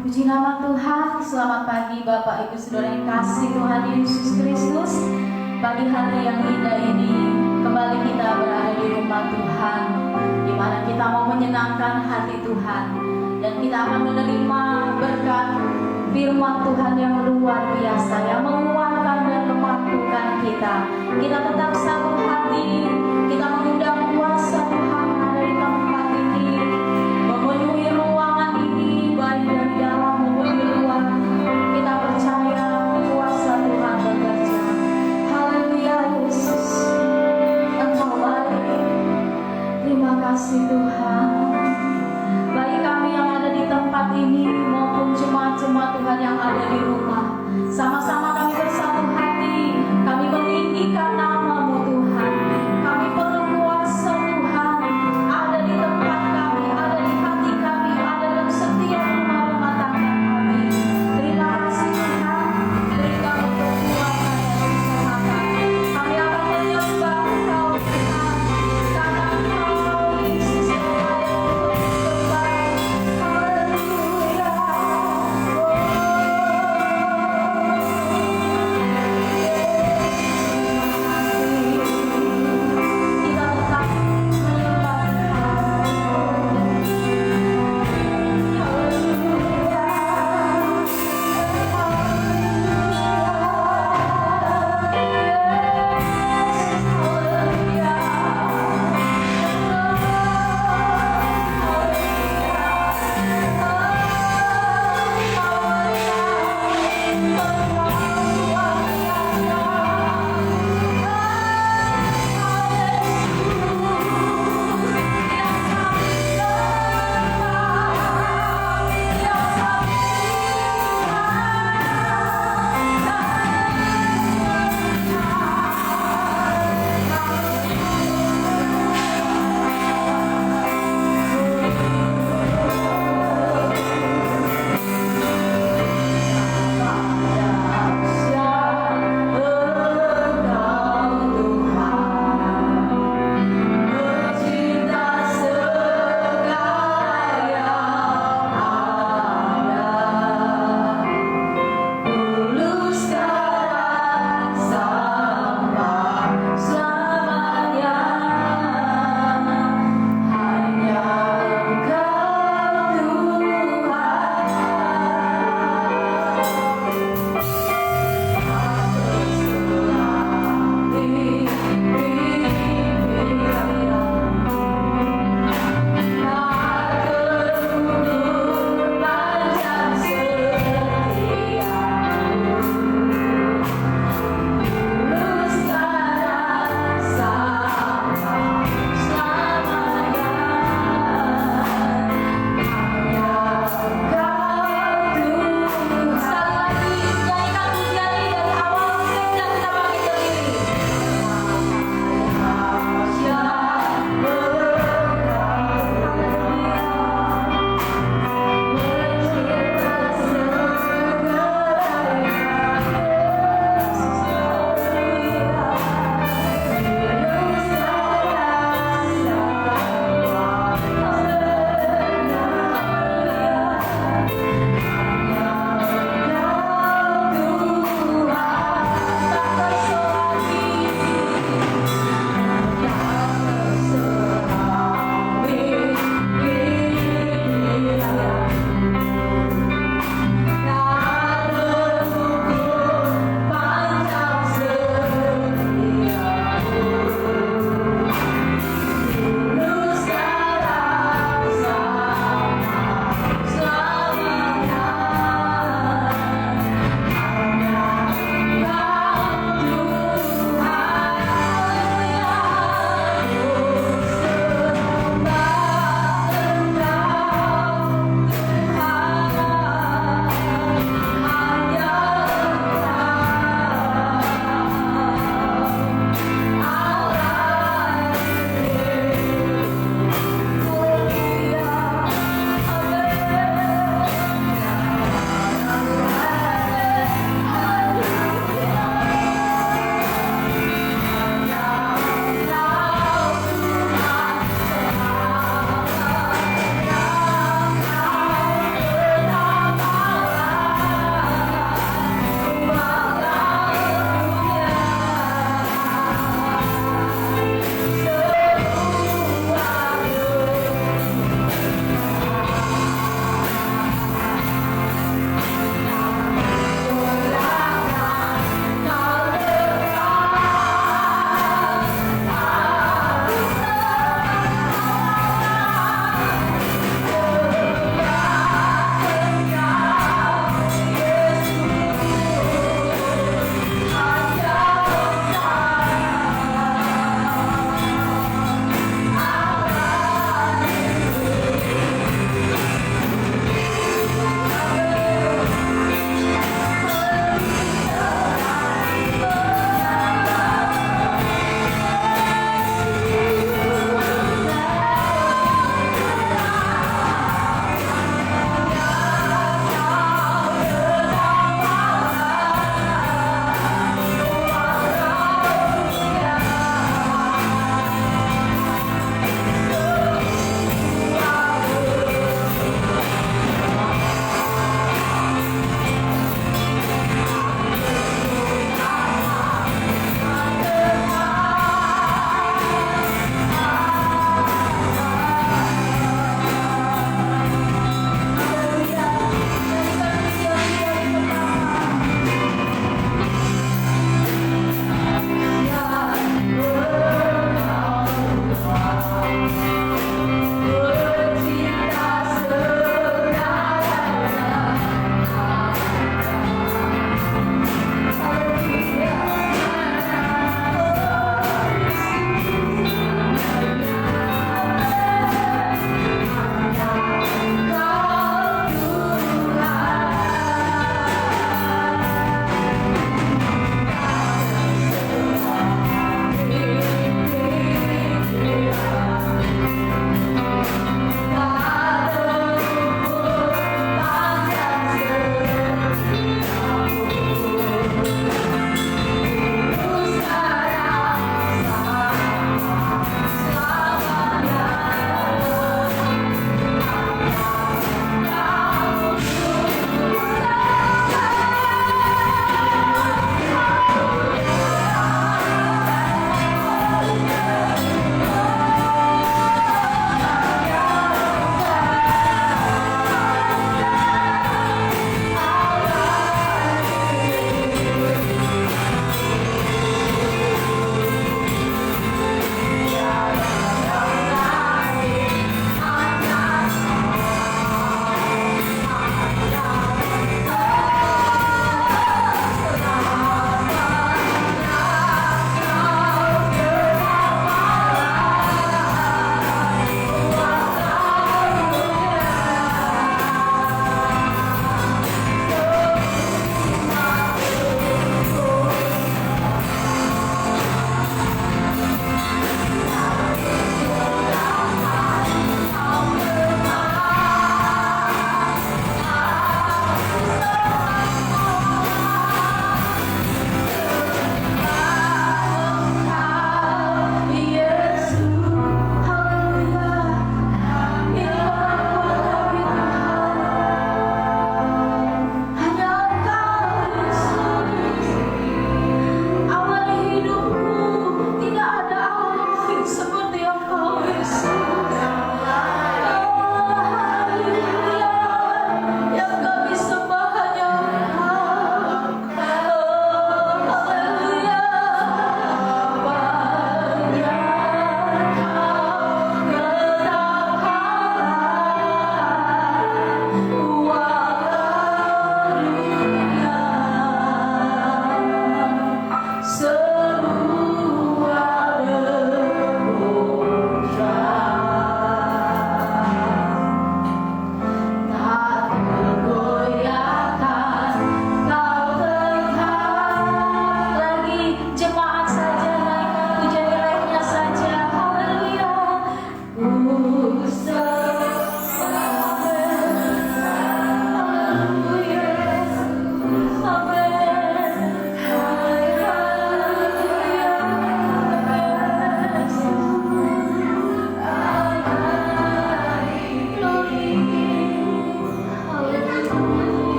Puji nama Tuhan, selamat pagi Bapak Ibu Saudara yang kasih Tuhan Yesus Kristus. Pagi hari yang indah ini kembali kita berada di rumah Tuhan, di mana kita mau menyenangkan hati Tuhan, dan kita akan menerima berkat firman Tuhan yang luar biasa, yang menguatkan dan memampukan kita. Kita tetap satu hati, kita mengundang kuasa Tuhan ada di tempat ini, memenuhi ruangan ini, baik dari dalam maupun di luar. Kita percaya kuasa Tuhan bekerja. Haleluya Yesus, Engkau baik. Terima kasih Tuhan. Bagi kami yang ada di tempat ini maupun jemaat-jemaat Tuhan yang ada di rumah, sama-sama kami bersatu hati, kami meninggikan nama-Mu Tuhan. Kami perlu kuasa Tuhan ada di tempat kami, ada di hati kami, ada dalam setiap rumah tangga kami. Terima kasih Tuhan, beri kami kekuatan dan kesehatan. Kami akan menyembah Engkau Tuhan, karena Engkau Yesus yang layak untuk disembah. Haleluya.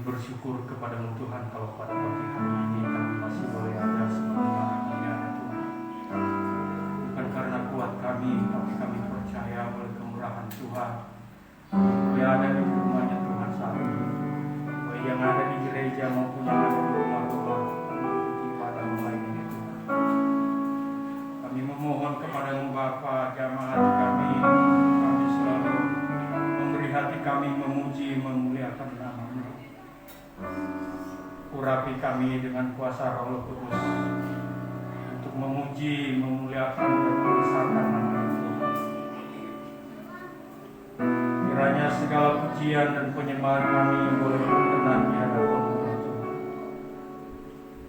bersyukur kepada-Mu Tuhan kalau pada pagi hari ini kami masih boleh ada sebagai anak-anak Tuhan. Bukan karena kuat kami, tapi kami percaya oleh kemurahan Tuhan yang ada di rumahnya Tuhan saat ini, baik yang ada di gereja maupun yang ada di rumah-rumah kami pada mulai ini Tuhan. Kami memohon kepada-Mu Bapa, jamaat kami selalu memberi hati kami memuji memuliakan nama-Mu. Urapi kami dengan kuasa Roh Kudus untuk memuji, memuliakan dan membesarkan nama-Mu. Kiranya segala pujian dan penyembahan kami boleh berkenan di hadapan-Mu ya Tuhan.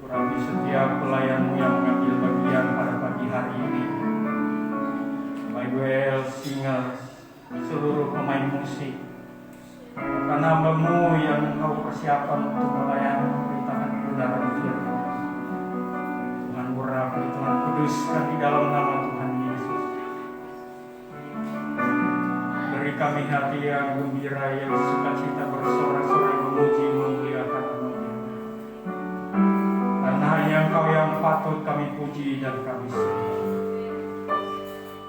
Urapi setiap pelayan-Mu yang mengambil bagian pada pagi hari ini, baik WL, singers, seluruh pemain musik, karena hamba-Mu yang Engkau persiapkan untuk melayani pemerintahan kebenaran firman. Tuhan urapi, Tuhan kuduskan di dalam nama Tuhan Yesus. Beri kami hati yang gembira, yang sukacita bersorak-sorai memuji memuliakan nama-Mu. Karena hanya Engkau yang patut kami puji dan kami sembah.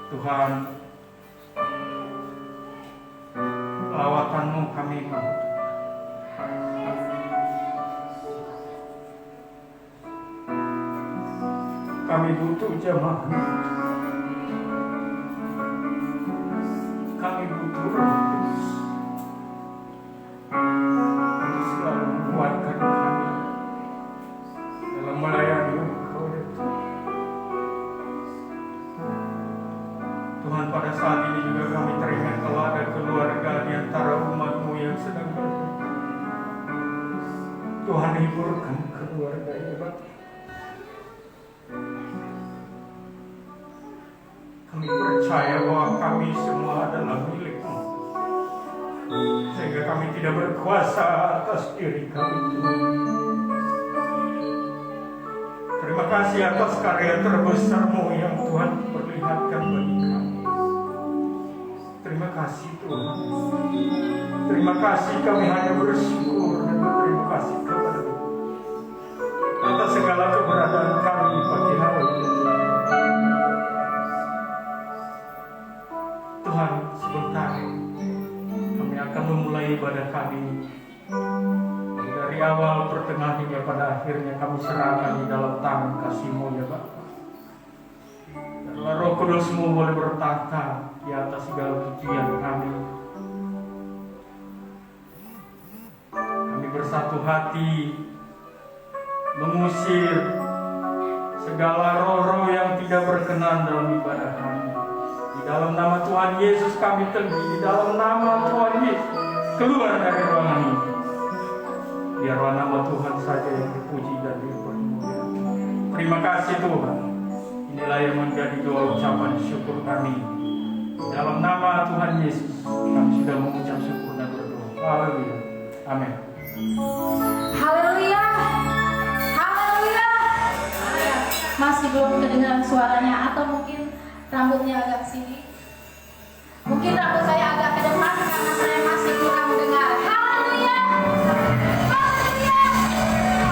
Tuhan, lawatan-Mu kami butuh. Kami butuh jemaat. Kami butuh Roh Kudus. Tuhan hiburkan keluarga ini, Bapak. Kami percaya bahwa kami semua adalah milik-Mu, sehingga kami tidak berkuasa atas diri kami, Tuhan. Terima kasih atas karya terbesar-Mu yang Tuhan perlihatkan bagi kami. Terima kasih, Tuhan. Terima kasih, kami hanya bersyukur dan berterima kasih kepada-Mu atas segala keberadaan kami pagi hari ini. Tuhan, sebentar kami akan memulai ibadah kami. Dari awal, pertengahan hingga pada akhirnya kami serahkan di dalam tangan kasih-Mu, ya Bapa. Biarlah Roh Kudus-Mu boleh bertata di atas segala pujian kami. Kami bersatu hati mengusir segala roh-roh yang tidak berkenan dalam ibadah kami. Di dalam nama Tuhan Yesus kami tinggi, di dalam nama Tuhan Yesus keluar dari ruangan ini. Biarlah nama Tuhan saja yang dipuji dan dipermuliakan. Terima kasih Tuhan. Inilah yang menjadi doa ucapan syukur kami. Di dalam nama Tuhan Yesus kami sudah mengucap syukur dan berdoa. Haleluya. Amin. Haleluya. Haleluya. Masih belum kedengaran suaranya, atau mungkin rambutnya agak sini. Mungkin rambut saya agak ke depan karena saya masih kurang mendengar. Haleluya. Haleluya.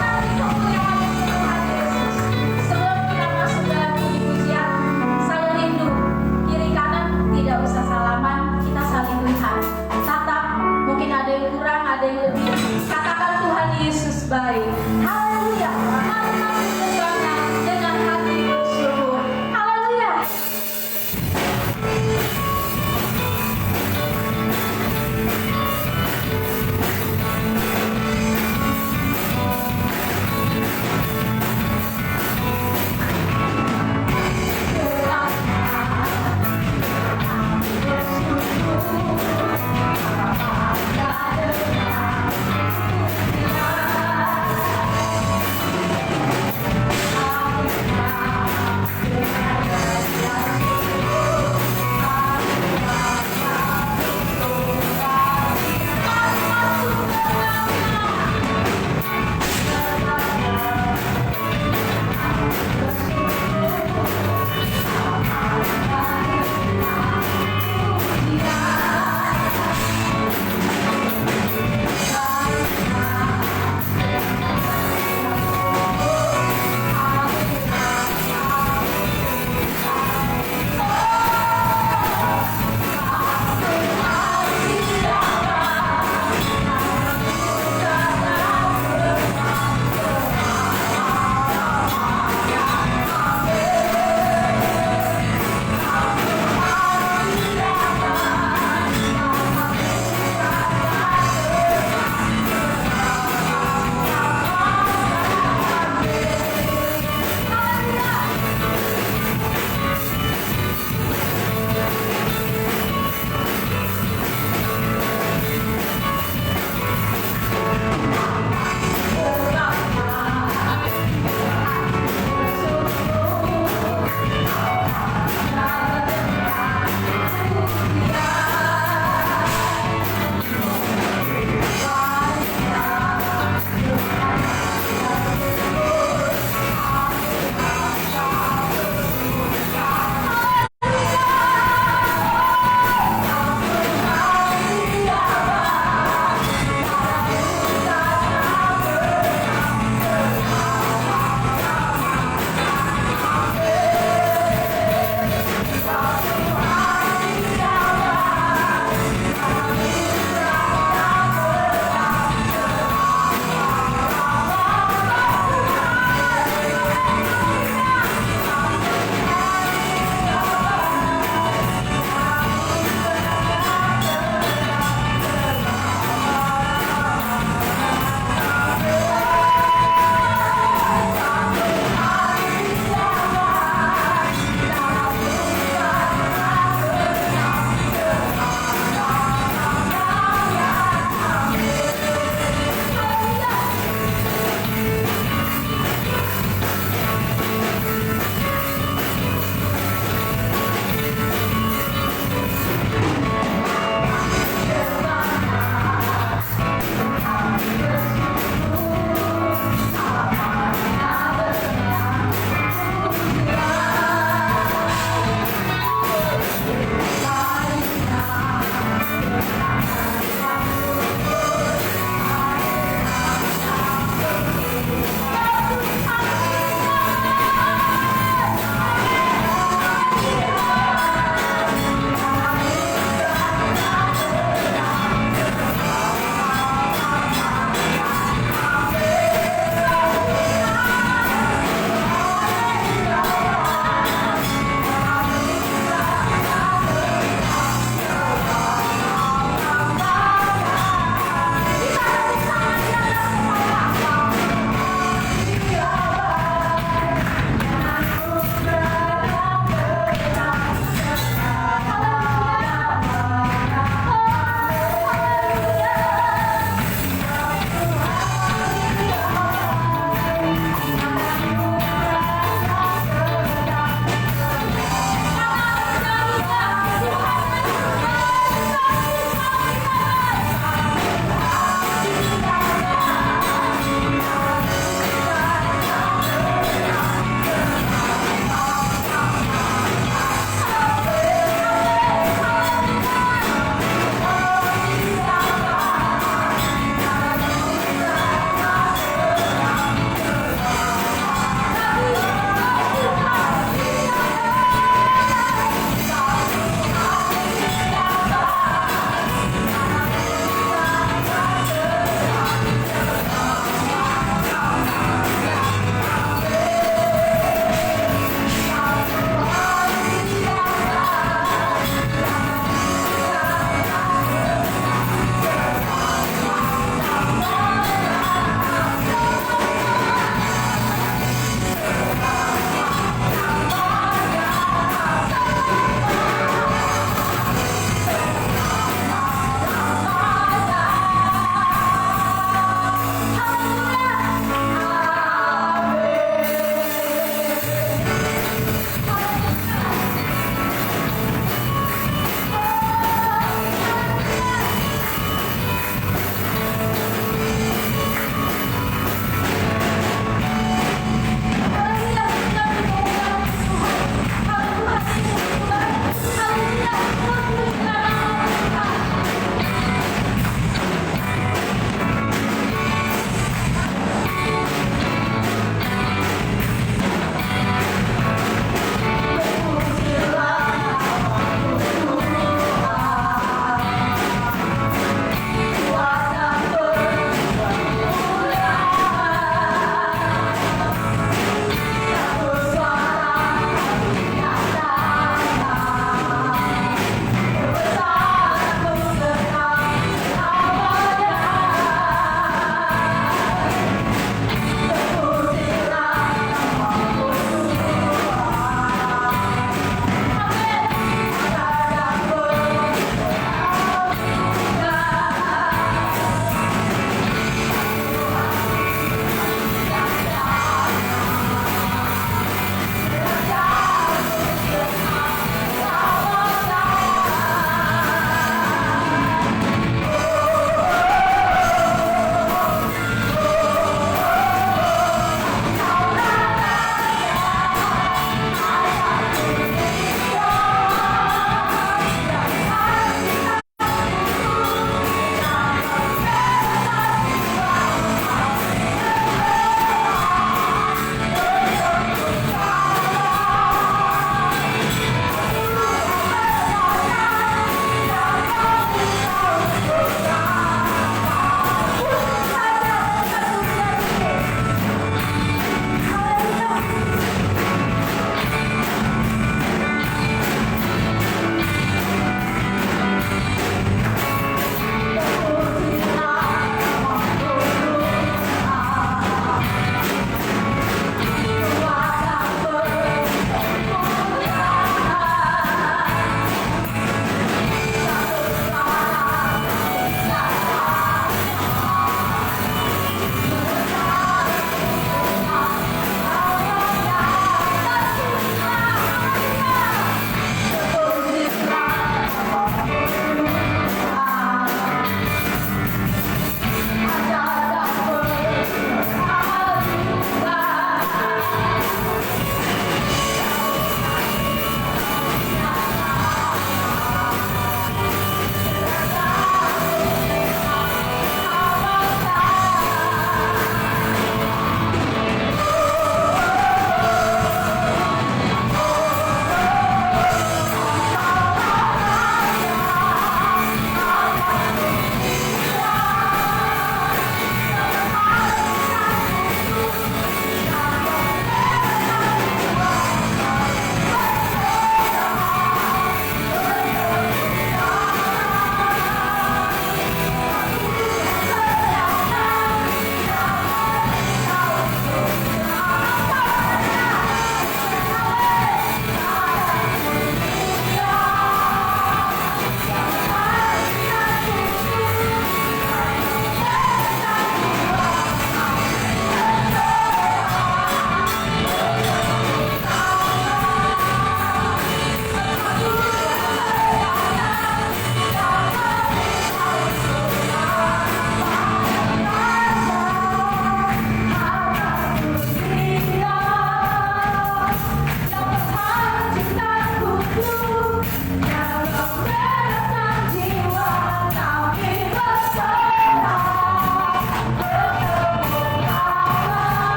Kami kemuliaan Tuhan Yesus. Sebelum kita masuk dalam puji-pujian, saya rindu kiri kanan tidak usah salaman, kita saling lihat. Tatap, mungkin ada yang kurang, ada yang lebih. Katakan Tuhan Yesus baik. Haleluya. Mari masuk ke sana dengan hati bersyukur. Haleluya.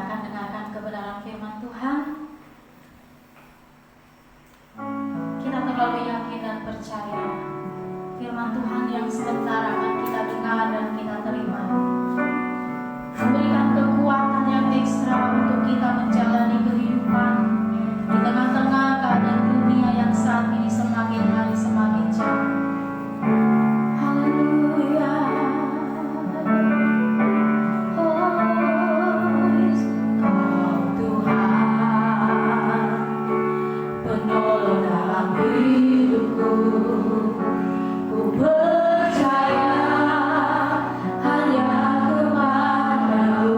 akan dengarkan kebenaran firman Tuhan. Kita terlalu yakin dan percaya firman Tuhan yang sebentar akan kita dengar dan kita terima, memberikan kekuatan yang ekstra untuk kita menjalani kehidupan di tengah-tengah keadaan dunia yang saat ini semakin hari semakin jauh. Haleluya. Kau Tuhan, penolong dalam hidupku. Ku percaya hanya kepadamu.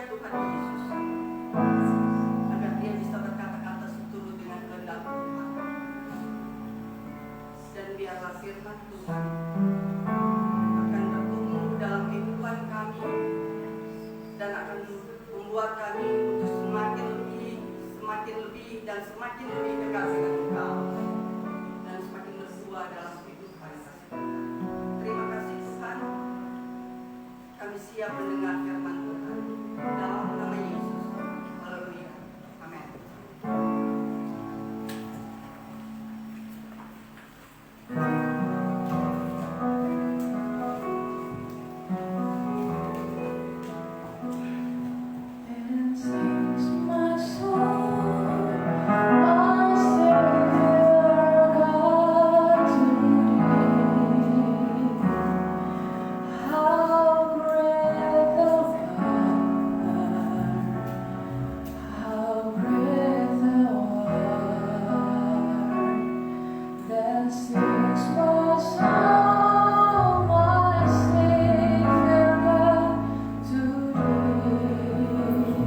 dia Tuhan Yesus, agar dia bisa berkata-kata seturut dengan kehendak Tuhan. Dan biarlah firman Tuhan akan bertumbuh dalam kehidupan kami dan akan membuat kami untuk semakin lebih dan semakin lebih dekat dengan Engkau dan semakin bersuah dalam kehidupan kami. Terima kasih Tuhan, kami siap mendengar firman Tuhan dalam nama Yesus. Haleluya. Amin. And sings my soul, my Savior God to thee. How great thou art, how great thou art. Then sings my soul, my Savior God to thee.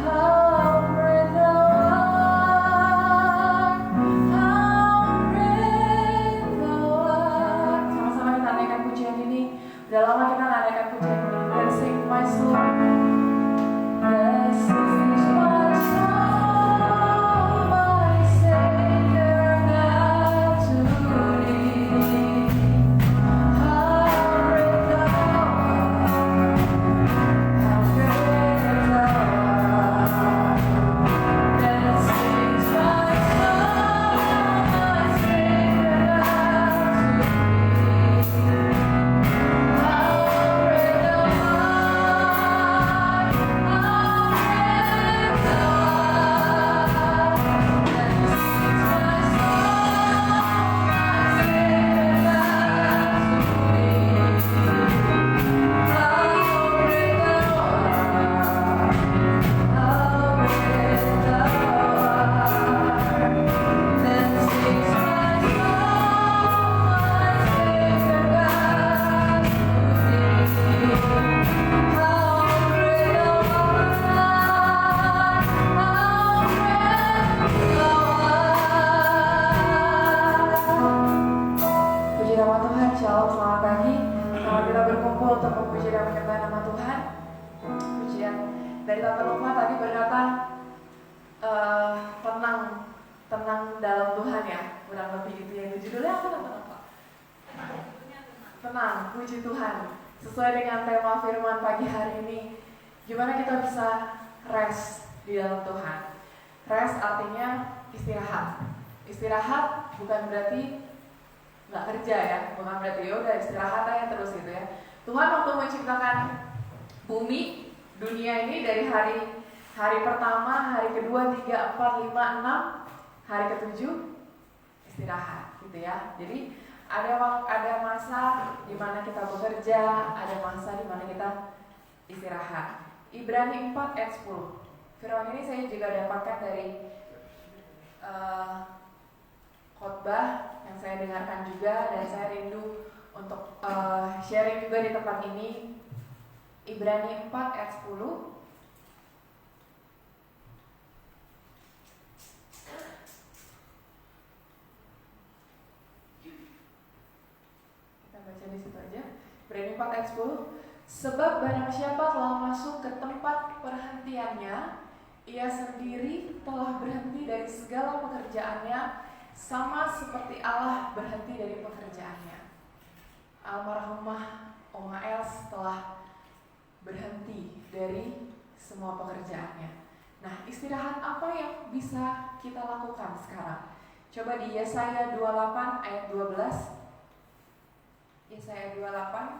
How great thou art, how great thou art. Sama-sama kita naikkan pujian ini. Udah lama kita nggak naikkan pujian ini. Then sing my soul. Then sings my soul, my Savior God to thee. How great thou art, how great thou art. Then sings my soul, my Savior God to thee. How great thou art, how great thou art. Then sings my soul, my Savior God to thee. How great thou art, how great thou art. Then sings my soul, my Savior God to thee. How great thou art, how great thou art. Puji nama Tuhan, Shalom, selamat pagi. Selamat kita berkumpul untuk memuji dan menyembah nama Tuhan. Pujian dari Tante Nova tadi berkata tenang dalam Tuhan ya, kurang lebih gitu ya. Itu judulnya apa Tante Nova? Tenang, puji Tuhan. Sesuai dengan tema firman pagi hari ini, gimana kita bisa rest di dalam Tuhan. Rest artinya istirahat. Istirahat bukan berarti nggak kerja ya, bukan berarti ya udah istirahat aja terus gitu ya. Tuhan waktu menciptakan bumi, dunia ini dari hari pertama, hari kedua, 3, 4, 5, 6, hari ke-7 istirahat gitu ya. Jadi ada masa di mana kita bekerja, ada masa di mana kita istirahat. Ibrani 4 ayat 10. Firman ini saya juga dapatkan dari khotbah yang saya dengarkan juga, dan saya rindu untuk sharing juga di tempat ini. Ibrani 4 ayat 10. Kita baca di situ aja. Ibrani 4 ayat 10. Sebab barang siapa telah masuk ke tempat perhentiannya, ia sendiri telah berhenti dari segala pekerjaannya, sama seperti Allah berhenti dari pekerjaannya. Almarhumah Oma Els telah berhenti dari semua pekerjaannya. Nah, istirahat apa yang bisa kita lakukan sekarang? Coba di Yesaya 28 ayat 12. Yesaya 28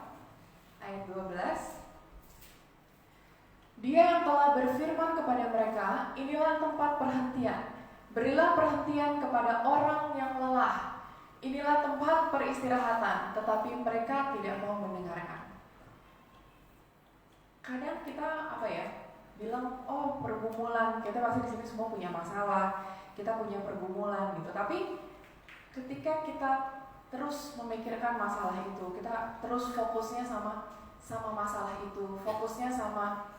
ayat 12. Dia yang telah berfirman kepada mereka, inilah tempat perhentian. Berilah perhentian kepada orang yang lelah. Inilah tempat peristirahatan, tetapi mereka tidak mau mendengarkan. Kadang kita bilang, oh pergumulan, kita pasti di sini semua punya masalah, kita punya pergumulan gitu. Tapi ketika kita terus memikirkan masalah itu, kita terus fokusnya sama masalah itu, fokusnya sama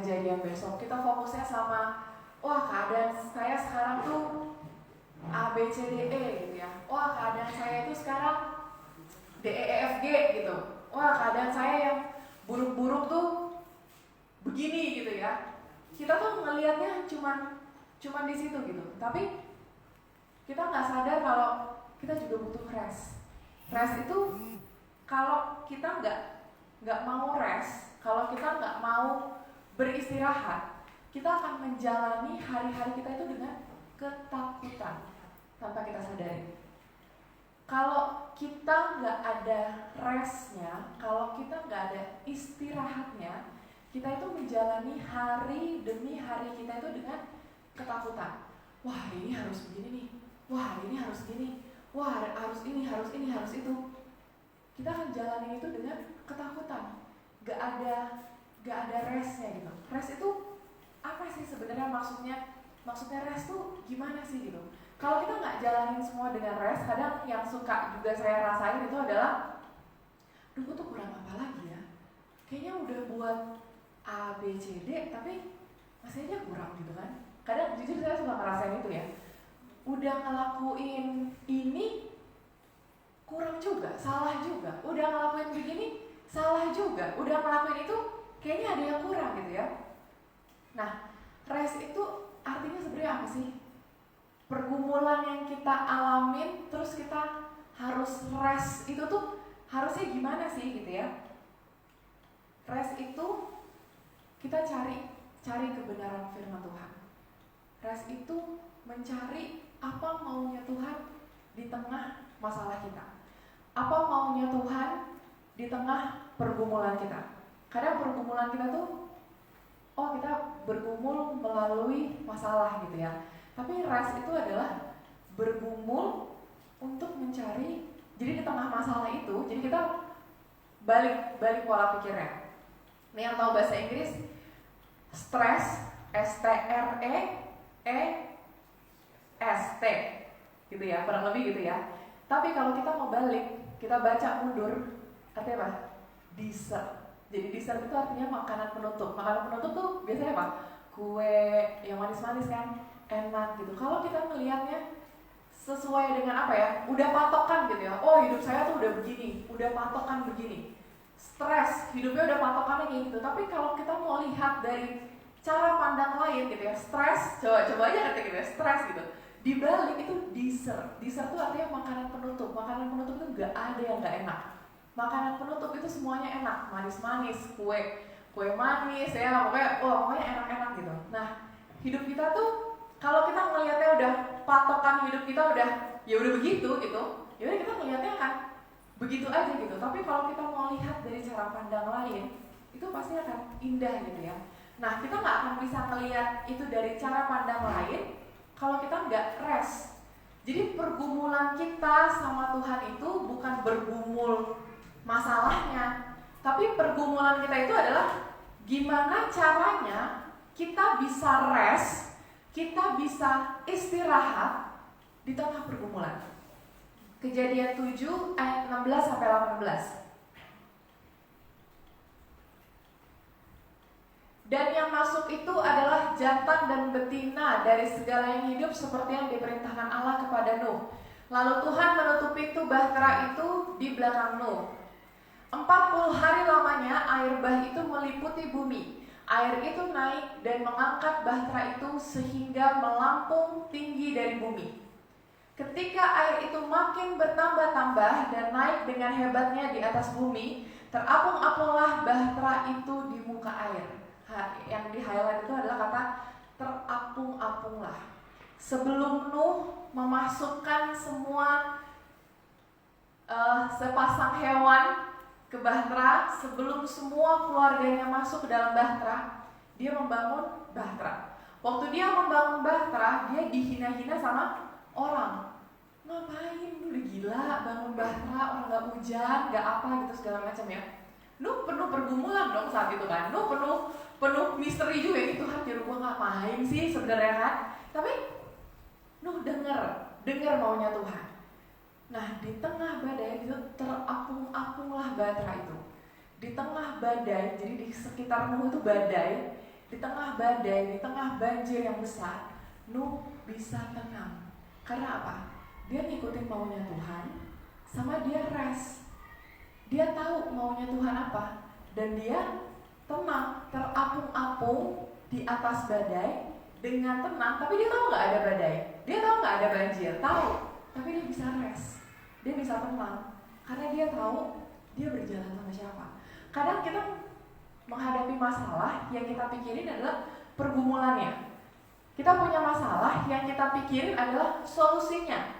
kejadian besok. Kita fokusnya sama, wah keadaan saya sekarang tuh A, B, C, D, E gitu ya. Wah keadaan saya itu sekarang D, E, F, G gitu. Wah keadaan saya yang buruk-buruk tuh begini gitu ya. Kita tuh ngelihatnya cuman di situ gitu. Tapi kita nggak sadar kalau kita juga butuh rest. Rest itu kalau kita nggak mau rest, kalau kita nggak mau beristirahat, kita akan menjalani hari-hari kita itu dengan ketakutan tanpa kita sadari. Kalau kita nggak ada restnya, kalau kita nggak ada istirahatnya, kita itu menjalani hari demi hari kita itu dengan ketakutan. Wah hari ini harus begini nih, wah hari ini harus gini, wah harus ini, harus itu. Kita akan jalani itu dengan ketakutan. Gak ada restnya gitu. Rest itu apa sih sebenarnya maksudnya? Maksudnya rest tuh gimana sih gitu? Kalau kita nggak jalanin semua dengan rest, kadang yang suka juga saya rasain itu adalah, duh gue tuh kurang apa lagi ya? Kayaknya udah buat A, B, C, D, tapi masih aja kurang gitu kan? Kadang jujur saya suka ngerasain itu ya. Udah ngelakuin ini kurang juga, salah juga. Udah ngelakuin begini, salah juga. Udah ngelakuin itu, kayaknya ada yang kurang gitu ya. Nah, rest itu artinya sebenarnya apa sih? Pergumulan yang kita alamin, terus kita harus rest itu tuh harusnya gimana sih gitu ya? Rest itu kita cari kebenaran firman Tuhan. Rest itu mencari apa maunya Tuhan di tengah masalah kita. Apa maunya Tuhan di tengah pergumulan kita. Kadang pergumulan kita tuh, oh kita bergumul melalui masalah gitu ya. Tapi rest itu adalah bergumul untuk mencari, jadi di tengah masalah itu, jadi kita balik pola pikirnya. Ini yang tahu bahasa Inggris, stress, S-T-R-E-E-S-T gitu ya, kurang lebih gitu ya. Tapi kalau kita mau balik, kita baca mundur, artinya apa? Dessert. Jadi dessert itu artinya makanan penutup. Makanan penutup tuh biasanya apa? Kue yang manis-manis kan, enak gitu. Kalau kita melihatnya sesuai dengan apa ya? Udah patokan gitu ya. Oh hidup saya tuh udah begini, udah patokan begini. Stres, hidupnya udah patokannya kayak gitu. Tapi kalau kita mau lihat dari cara pandang lain gitu ya, stres, coba aja ketik gitu ya, stres gitu. Di balik itu dessert. Dessert itu artinya makanan penutup. Makanan penutup itu nggak ada yang nggak enak. Makanan penutup itu semuanya enak, manis-manis, kue manis ya, pokoknya enak-enak gitu. Nah, hidup kita tuh kalau kita ngelihatnya udah patokan hidup kita udah ya udah begitu gitu, ya udah kita ngelihatnya kan begitu aja gitu. Tapi kalau kita mau lihat dari cara pandang lain, itu pasti akan indah gitu ya. Nah, kita nggak akan bisa melihat itu dari cara pandang lain kalau kita nggak rest. Jadi pergumulan kita sama Tuhan itu bukan bergumul masalahnya, tapi pergumulan kita itu adalah gimana caranya kita bisa rest, kita bisa istirahat di tengah pergumulan. Kejadian 7 ayat 16 sampai 18. Dan yang masuk itu adalah jantan dan betina dari segala yang hidup seperti yang diperintahkan Allah kepada Nuh. Lalu Tuhan menutup pintu bahtera itu di belakang Nuh. 40 hari lamanya air bah itu meliputi bumi. Air itu naik dan mengangkat bahtera itu sehingga melampung tinggi dari bumi. Ketika air itu makin bertambah-tambah dan naik dengan hebatnya di atas bumi, terapung-apunglah bahtera itu di muka air. Yang di highlight itu adalah kata terapung-apunglah. Sebelum Nuh memasukkan semua sepasang hewan ke bahtera, sebelum semua keluarganya masuk ke dalam bahtera, dia membangun bahtera. Waktu dia membangun bahtera, dia dihina-hina sama orang. Ngapain lu udah gila bangun bahtera, orang gak hujan, gak apa gitu segala macam ya. Nuh penuh pergumulan dong saat itu kan. Nuh penuh misteri juga ini, Tuhan nyuruh gue ngapain sih sebenarnya kan. Tapi Nuh denger maunya Tuhan. Nah di tengah badai itu terapung-apunglah bahtera itu. Di tengah badai, jadi di sekitar Nuh itu badai, di tengah badai, di tengah banjir yang besar, Nuh bisa tenang. Karena apa? Dia ngikutin maunya Tuhan, sama dia rest. Dia tahu maunya Tuhan apa, dan dia tenang, terapung-apung di atas badai dengan tenang. Tapi dia tahu nggak ada badai, dia tahu nggak ada banjir, tahu. Tapi dia bisa rest, dia bisa tenang, karena dia tahu dia berjalan sama siapa. Kadang kita menghadapi masalah yang kita pikirin adalah pergumulannya. Kita punya masalah yang kita pikirin adalah solusinya.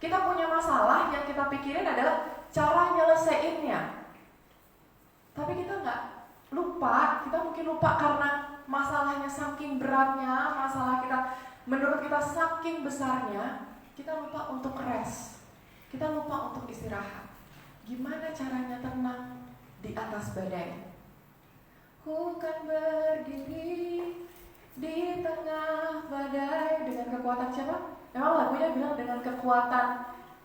Kita punya masalah yang kita pikirin adalah cara nyelesaiinnya. Tapi kita nggak lupa, kita mungkin lupa karena masalahnya saking beratnya, masalah kita menurut kita saking besarnya, kita lupa untuk rest. Kita lupa untuk istirahat. Gimana caranya tenang di atas badai? Ku kan berdiri di tengah badai dengan kekuatan siapa? Memang lagunya bilang dengan kekuatan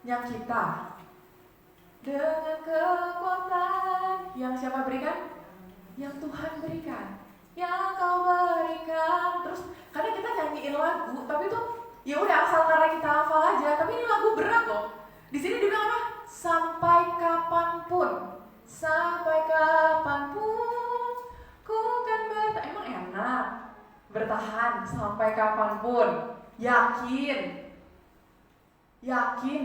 yang kita. Dengan kekuatan yang siapa berikan? Yang Tuhan berikan. Yang Kau berikan. Terus kadang kita nyanyiin lagu, tapi itu ya udah asal karena kita hafal aja. Tapi ini lagu berat loh. Di sini dibilang apa? Sampai kapanpun. Sampai kapanpun ku kan bertahan. Emang enak bertahan sampai kapanpun. Yakin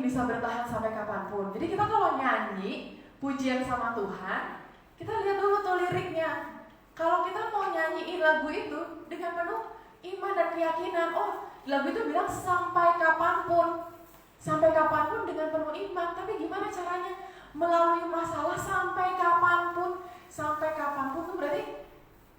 bisa bertahan sampai kapanpun. Jadi kita kalau nyanyi pujian sama Tuhan, kita lihat dulu tuh liriknya. Kalau kita mau nyanyiin lagu itu dengan penuh iman dan keyakinan, oh lagu itu bilang sampai kapanpun. Sampai kapanpun dengan penuh iman. Tapi gimana caranya melalui masalah sampai kapanpun? Sampai kapanpun itu berarti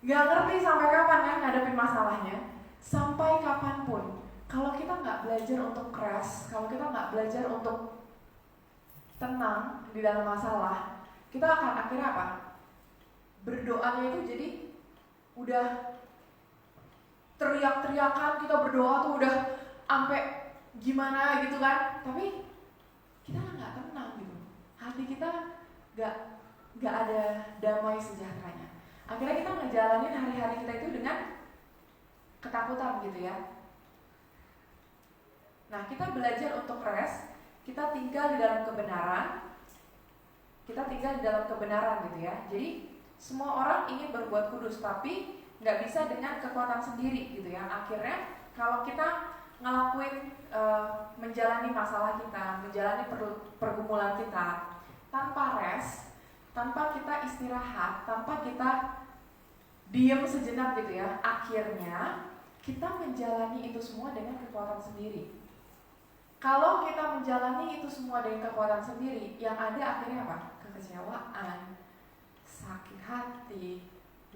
gak ngerti sampai kapan kan ngadepin masalahnya. Sampai kapanpun. Kalau kita gak belajar untuk crash, kalau kita gak belajar untuk tenang di dalam masalah, kita akan akhirnya apa? Berdoanya itu jadi udah teriak-teriakan, kita berdoa tuh udah sampai gimana gitu kan. Tapi kita gak tenang gitu. Hati kita gak ada damai sejahteranya. Akhirnya kita ngejalanin hari-hari kita itu dengan ketakutan gitu ya. Nah, kita belajar untuk rest, kita tinggal di dalam kebenaran. Kita tinggal di dalam kebenaran gitu ya. Jadi semua orang ingin berbuat kudus, tapi nggak bisa dengan kekuatan sendiri gitu ya. Akhirnya kalau kita ngelakuin menjalani masalah kita, menjalani pergumulan kita tanpa rest, tanpa kita istirahat, tanpa kita diam sejenak gitu ya, akhirnya kita menjalani itu semua dengan kekuatan sendiri. Kalau kita menjalani itu semua dengan kekuatan sendiri, yang ada akhirnya apa? Kekecewaan, sakit hati,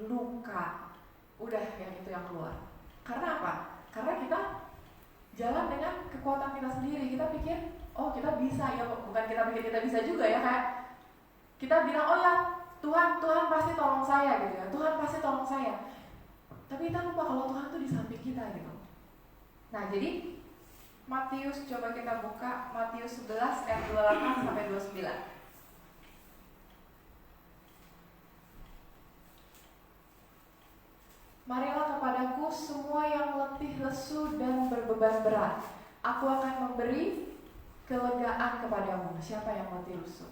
luka, udah yang itu yang keluar. Karena apa? Karena kita jalan dengan kekuatan kita sendiri. Kita pikir, oh kita bisa ya, bukan kita pikir kita bisa juga ya, kayak kita bilang, oh ya Tuhan pasti tolong saya gitu ya, Tuhan pasti tolong saya. Tapi kita lupa kalau Tuhan tuh di samping kita gitu. Nah jadi Matius, coba kita buka Matius 11 ayat 28 sampai 29. Marilah kepadaku semua yang letih, lesu, dan berbeban berat. Aku akan memberi kelegaan kepadamu. Siapa yang letih, lesu?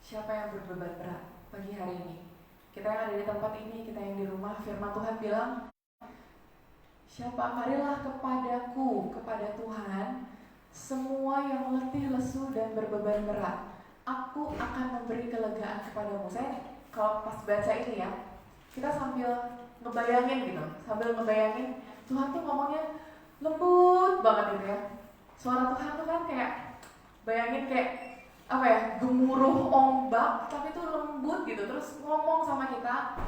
Siapa yang berbeban berat pagi hari ini? Kita yang ada di tempat ini, kita yang di rumah, firman Tuhan bilang, siapa? Marilah kepadaku, kepada Tuhan, semua yang letih, lesu, dan berbeban berat. Aku akan memberi kelegaan kepadamu. Saya kalau pas baca ini ya, kita sambil ngebayangin gitu, Tuhan tuh ngomongnya lembut banget gitu ya. Suara Tuhan tuh kan kayak, bayangin kayak apa ya, gemuruh ombak, tapi tuh lembut gitu. Terus ngomong sama kita,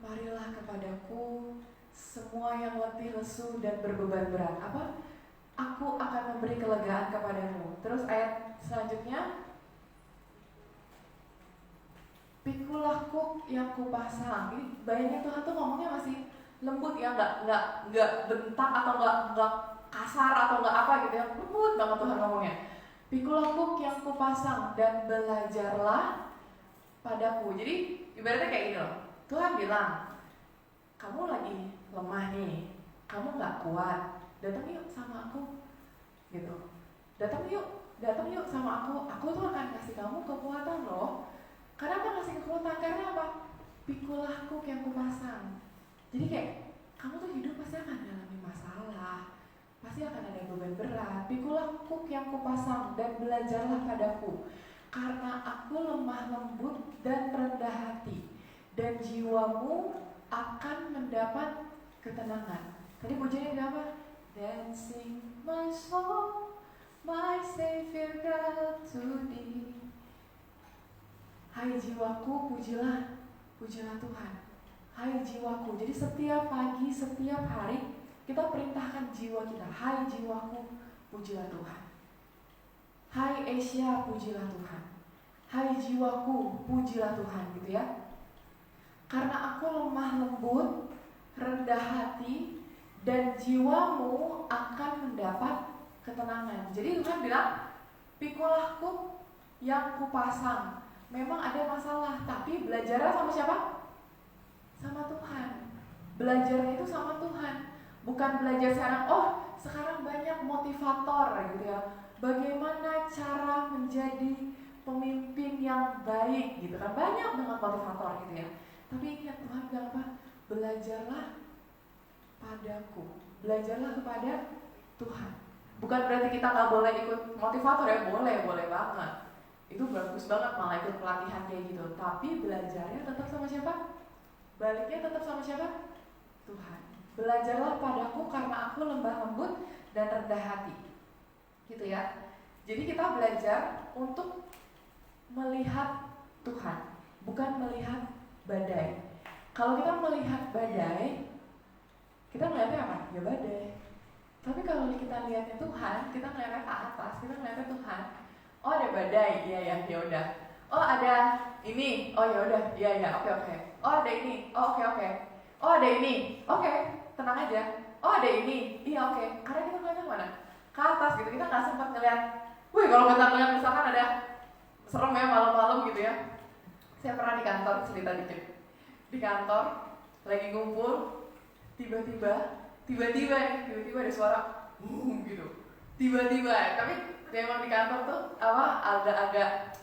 marilah kepadaku semua yang letih, lesu, dan berbeban berat. Apa? Aku akan memberi kelegaan kepadamu. Terus ayat selanjutnya, pikulah kuk yang kupasang. Jadi bayangin Tuhan tuh ngomongnya masih lembut ya, nggak bentak atau nggak kasar atau nggak apa gitu ya, lembut banget Tuhan ngomongnya. Pikulah kuk yang kupasang dan belajarlah padaku. Jadi ibaratnya kayak gini loh. Tuhan bilang, kamu lagi lemah nih, kamu nggak kuat, datang yuk sama aku, gitu. Datang yuk sama aku tuh akan kasih kamu kekuatan loh. Kenapa ngasih kekuatan? Karena apa? Pikulah hook yang kupasang. Jadi kayak kamu tuh hidup pasti akan mengalami masalah, pasti akan ada beban berat. Pikulah hook yang kupasang dan belajarlah padaku, karena aku lemah lembut dan rendah hati, dan jiwamu akan mendapat ketenangan. Tadi pujiannya apa? Dancing my soul, my Savior God to thee. Hai jiwaku, pujilah Tuhan. Hai jiwaku. Jadi setiap pagi, setiap hari kita perintahkan jiwa kita. Hai jiwaku, pujilah Tuhan. Hai Asia, pujilah Tuhan. Hai jiwaku, pujilah Tuhan, gitu ya. Karena aku lemah lembut, rendah hati, dan jiwamu akan mendapat ketenangan. Jadi Tuhan bilang, pikulah hook yang kupasang. Memang ada masalah, tapi belajarnya sama siapa? Sama Tuhan. Belajarnya itu sama Tuhan. Bukan belajar sekarang, sekarang banyak motivator gitu ya. Bagaimana cara menjadi pemimpin yang baik gitu kan. Banyak banget motivator gitu ya. Tapi ingat Tuhan bilang apa? Belajarlah padaku. Belajarlah kepada Tuhan. Bukan berarti kita nggak boleh ikut motivator ya, boleh banget. Itu bagus banget malah ikut pelatihan kayak gitu. Tapi belajarnya tetap sama siapa? Baliknya tetap sama siapa? Tuhan. Belajarlah padaku karena aku lemah lembut dan rendah hati. Gitu ya. Jadi kita belajar untuk melihat Tuhan, bukan melihat badai. Kalau kita melihat badai, kita melihatnya apa? Ya badai. Tapi kalau kita lihatnya Tuhan, kita melihatnya ke atas, kita melihatnya Tuhan. Oh ada badai, iya ya udah. Oh ada ini, oh ya udah, iya oke. Oh ada ini, oke. Oh ada ini, oke, tenang aja. Oh ada ini, iya oke. Karena kita ngeliatnya mana? Ke atas gitu. Kita nggak sempat ngeliat. Wih kalau kita ngeliat misalkan ada serem ya malam-malam gitu ya. Saya pernah di kantor, cerita dikit. Di kantor lagi ngumpul, tiba-tiba ada suara gitu. Tiba-tiba, tapi memang di kantor tuh agak-agak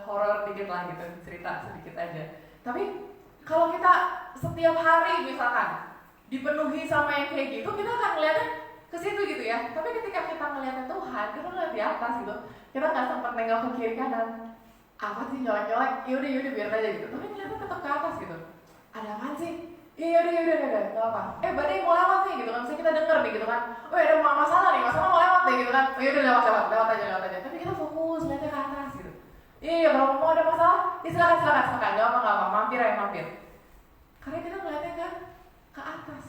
horor dikit lah gitu, cerita sedikit aja. Tapi kalau kita setiap hari misalkan dipenuhi sama yang kayak gitu, kita akan ngeliatnya ke situ gitu ya. Tapi ketika kita ngeliatnya Tuhan, kita ngeliat di atas gitu. Kita nggak sempat nengok ke kiri kanan. Apa sih nyolek-nyolek? Yaudah biar aja gitu. Tapi ngeliatnya tetap ke atas gitu. Ada apaan sih? Yaudah, nggak apa. Badai mau lewat nih gitu kan. Misalnya kita denger nih gitu kan. Ada masalah mau lewat nih gitu kan. Yaudah lewat aja. Tapi kita fokus lihatnya ke atas gitu. Iya, kalau mau ada masalah, silakan. Gak apa, mampir. Karena kita ngeliatnya ke atas.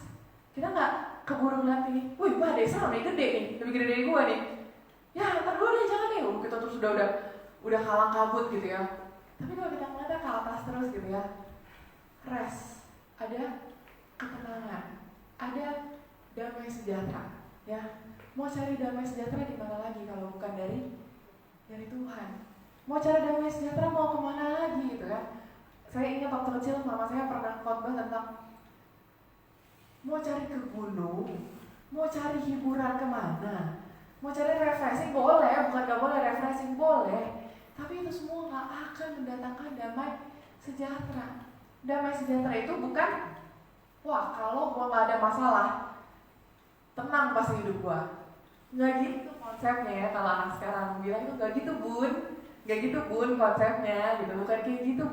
Kita nggak keburu ngeliat ini. Wih, badai serem nih, gede nih, lebih gede dari gua nih. Ya, ntar dulu deh, jangan nih. Kita tuh udah kalang kabut gitu ya. Tapi kalau kita ngeliatnya ke atas terus gitu ya, rest, ada ketenangan, ada damai sejahtera. Ya, mau cari damai sejahtera di mana lagi kalau bukan dari Tuhan? Mau cari damai sejahtera mau kemana lagi gitu kan? Saya ingat waktu kecil mama saya pernah khotbah tentang mau cari ke gunung, mau cari hiburan kemana, mau cari refreshing boleh, bukan gak boleh refreshing boleh, tapi itu semua gak akan mendatangkan damai sejahtera. Damai sejahtera itu bukan kalau gua gak ada masalah tenang pasti hidup gua. Nggak gitu konsepnya ya. Kalau anak sekarang bilang itu nggak gitu bun konsepnya gitu. Bukan kayak gitu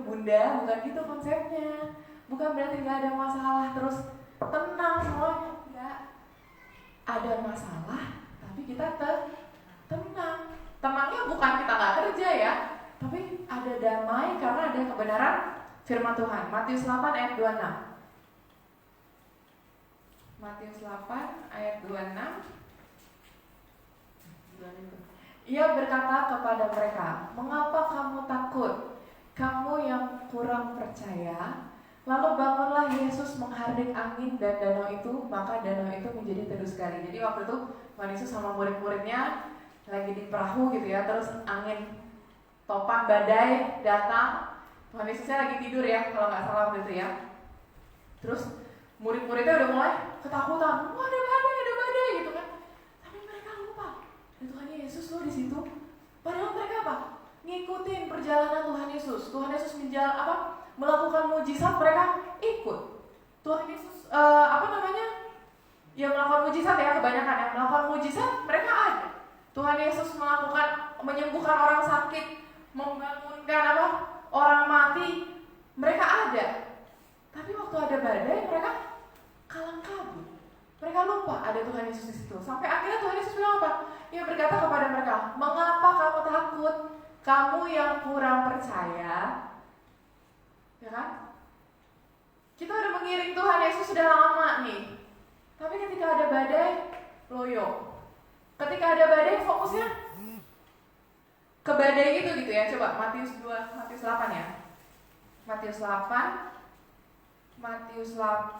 bunda, bukan gitu konsepnya. Bukan berarti nggak ada masalah terus tenang semuanya. Nggak ada masalah tapi kita tenang. Tenangnya bukan kita nggak kerja ya, tapi ada damai karena ada kebenaran firman Tuhan. Matius 8 ayat 26. Matius 8 ayat 26. Ia berkata kepada mereka, "Mengapa kamu takut? Kamu yang kurang percaya." Lalu bangunlah Yesus menghardik angin dan danau itu, maka danau itu menjadi teduh sekali. Jadi waktu itu Tuhan Yesus sama murid-muridnya lagi di perahu gitu ya, terus angin topan badai datang. Tuhan Yesusnya lagi tidur ya, kalau nggak salah waktu itu ya. Terus murid-muridnya udah mulai ketakutan, wah ada badai gitu kan. Tapi mereka lupa, ada Tuhan Yesus loh di situ. Padahal mereka apa? Ngikutin perjalanan Tuhan Yesus. Tuhan Yesus melakukan mujizat, mereka ikut. Tuhan Yesus ya melakukan mujizat ya, kebanyakan yang melakukan mujizat mereka ada. Tuhan Yesus menyembuhkan orang sakit, membangunkan orang mati, mereka ada. Tapi waktu ada badai mereka kalang kabut. Mereka lupa ada Tuhan Yesus di situ. Sampai akhirnya Tuhan Yesus bilang apa? Ia berkata kepada mereka, "Mengapa kamu takut? Kamu yang kurang percaya." Ya kan? Kita udah mengiring Tuhan Yesus sudah lama nih. Tapi ketika ada badai, loyo. Ketika ada badai, fokusnya ke badai itu gitu ya. Coba Matius 8 ya. Matius 8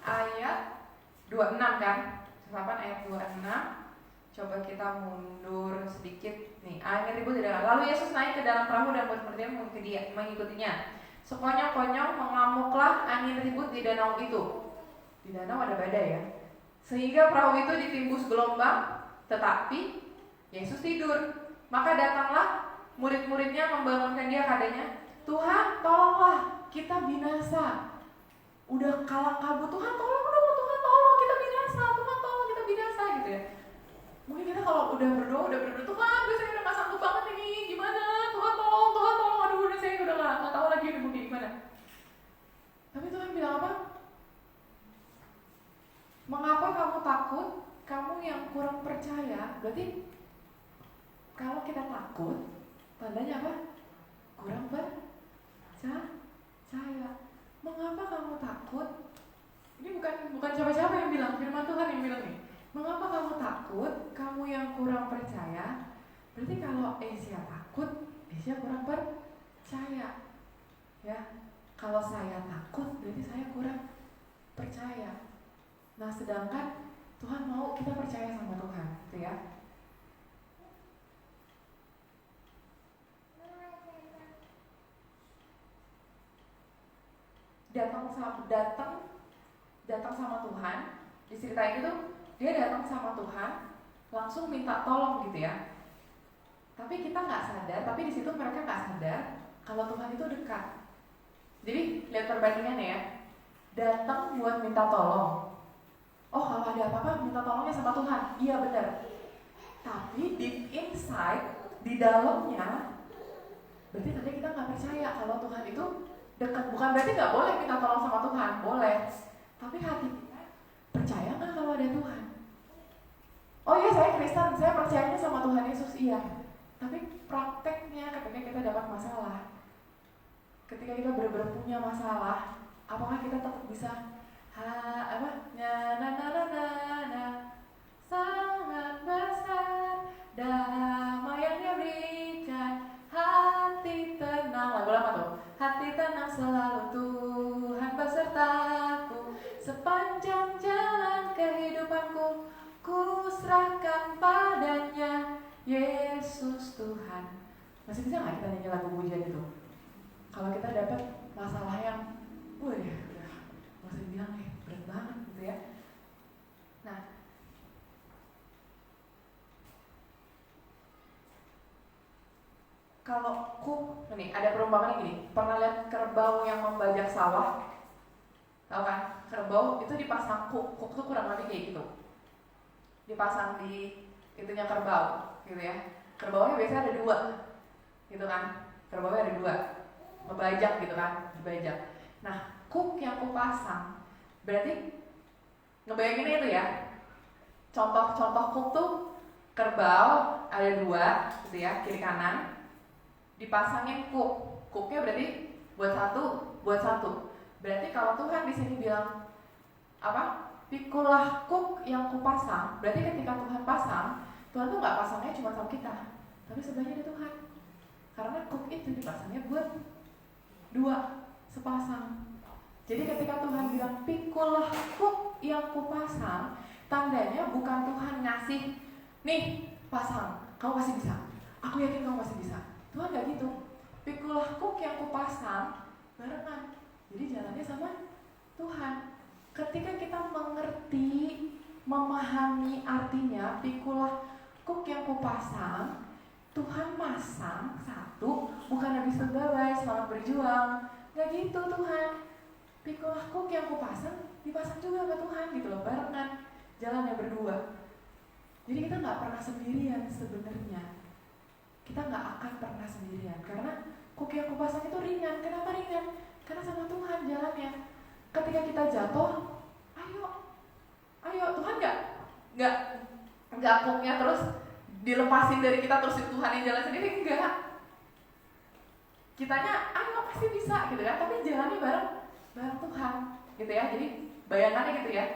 ayat 26 kan? 8 ayat 26. Coba kita mundur sedikit nih. Angin ribut di dalam. Lalu Yesus naik ke dalam perahu dan murid-muridnya mengikutinya. Sekonyong-konyong mengamuklah angin ribut di danau itu. Di danau ada badai ya. Sehingga perahu itu ditimbus gelombang, tetapi Yesus tidur. Maka datanglah murid-muridnya membangunkan dia, katanya, "Tuhan, tolonglah, kita binasa." Udah kalang kabut, "Tuhan tolong dong, Tuhan tolong, kita binasa, Tuhan tolong, kita binasa," gitu ya. Mungkin kita kalau udah berdoa, "Tuhan, saya udah gak sanggup banget ini, gimana? Tuhan tolong, aduh udah saya udah gak tahu lagi ini mungkin gimana." Tapi Tuhan bilang apa? "Mengapa kamu takut? Kamu yang kurang percaya." Berarti kalau kita takut, tandanya apa? Kurang percaya. Mengapa kamu takut? Ini bukan siapa-siapa yang bilang, firman Tuhan yang bilang nih. Mengapa kamu takut? Kamu yang kurang percaya. Berarti kalau Asia takut, Asia kurang percaya. Ya, kalau saya takut, berarti saya kurang percaya. Nah, sedangkan Tuhan mau kita percaya sama Tuhan, gitu ya. Datang sama Tuhan. Di cerita ini tuh dia datang sama Tuhan, langsung minta tolong gitu ya. Tapi kita nggak sadar, tapi di situ mereka nggak sadar kalau Tuhan itu dekat. Jadi lihat perbandingannya ya. Datang buat minta tolong. Oh, kalau ada apa-apa minta tolongnya sama Tuhan. Iya benar. Tapi deep inside, di dalamnya, berarti tadi kita nggak percaya kalau Tuhan itu dekat. Bukan berarti nggak boleh minta tolong sama Tuhan, boleh. Tapi hati kita percaya nggak kalau ada Tuhan? Oh iya, saya Kristen, saya percayanya sama Tuhan Yesus, iya. Tapi prakteknya ketika kita dapat masalah, ketika kita benar-benar punya masalah, apakah kita tetap bisa sangat besar damai yang Dia berikan, hati tenang. Lagu lama tuh. Hati tenang selalu, Tuhan besertaku, sepanjang jalan kehidupanku, ku serahkan padanya, Yesus Tuhan. Masih bisa nggak kita nyanyi lagu pujian itu? Kalau kita dapat masalah yang, udah nggak usah dibilang berat banget gitu ya. Nah, kalau nih ada perumpamaan gini, pernah lihat kerbau yang membajak sawah? Tahu kan? Kerbau itu dipasang kuk tuh kurang lebih kayak gitu. Dipasang di itunya kerbau, gitu ya. Kerbaunya biasanya ada 2, gitu kan? Kerbaunya ada 2, membajak gitu kan, dibajak. Nah, kuk yang kupasang, berarti ngebayanginnya itu ya. Contoh kuk tuh kerbau ada 2, gitu ya, kiri kanan. Dipasangin kuknya berarti buat satu. Berarti kalau Tuhan di sini bilang apa? Pikulah kuk yang kupasang. Berarti ketika Tuhan pasang, Tuhan tuh nggak pasangnya cuma sama kita, tapi sebelahnya ada Tuhan. Karena kuk itu dipasangnya buat 2, sepasang. Jadi ketika Tuhan bilang pikulah kuk yang kupasang, tandanya bukan Tuhan ngasih, nih pasang, kamu pasti bisa. Aku yakin kamu pasti bisa. Tuhan gak gitu. Pikulah kuk yang kupasang barengan. Jadi jalannya sama Tuhan. ketika kita mengerti, memahami artinya, pikulah kuk yang kupasang, Tuhan masang satu, bukan habis itu bye-bye, selamat berjuang. Gak gitu Tuhan. Pikulah kuk yang kupasang, dipasang juga ke Tuhan gitu loh, barengan, jalannya berdua. Jadi kita gak pernah sendirian sebenarnya. Kita gak akan pernah sendirian, karena kuk yang kupasang itu ringan. Kenapa ringan? Karena sama Tuhan jalannya. Ketika kita jatuh, ayo Tuhan nggak kuknya terus dilepasin dari kita terus Tuhan yang jalan sendiri, enggak. Kitanya ayo pasti bisa gitu kan, tapi jalannya bareng Tuhan gitu ya. Jadi bayangannya gitu ya,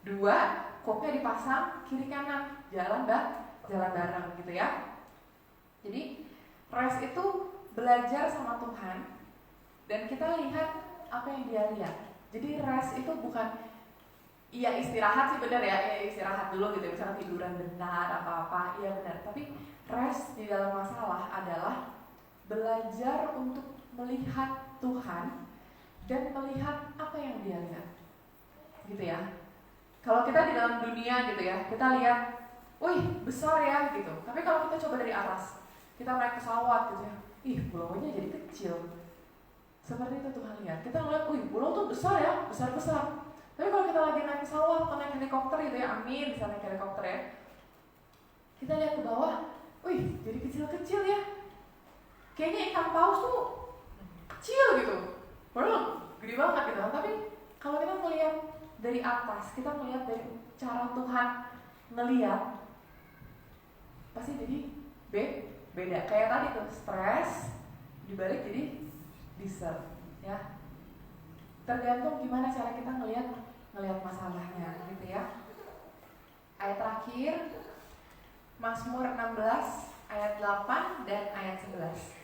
dua kuknya dipasang kiri kanan, jalan bareng gitu ya. Jadi rest itu belajar sama Tuhan dan kita lihat apa yang dia lihat. Jadi rest itu bukan iya istirahat sih benar ya, istirahat dulu gitu, misalnya tiduran benar apa-apa, iya benar. Tapi rest di dalam masalah adalah belajar untuk melihat Tuhan dan melihat apa yang dia lihat, gitu ya. Kalau kita di dalam dunia gitu ya, kita lihat, wih besar ya gitu. Tapi kalau kita coba dari atas, kita naik pesawat gitu ya, pulaunya jadi kecil. Seperti itu Tuhan lihat. Kita ngeliat, pulau tuh besar ya, besar-besar. Tapi kalau kita lagi naik pesawat atau naik helikopter gitu ya, amin bisa naik helikopter ya, kita lihat ke bawah, jadi kecil-kecil ya. Kayaknya ikan paus tuh kecil gitu, padahal gede banget gitu. Tapi kalau kita melihat dari atas, kita melihat dari cara Tuhan melihat, pasti jadi beda. Kayak tadi tuh, stres dibalik jadi deserve ya. Tergantung gimana cara kita ngelihat masalahnya gitu ya. Ayat terakhir Mazmur 16 ayat 8 dan ayat 11.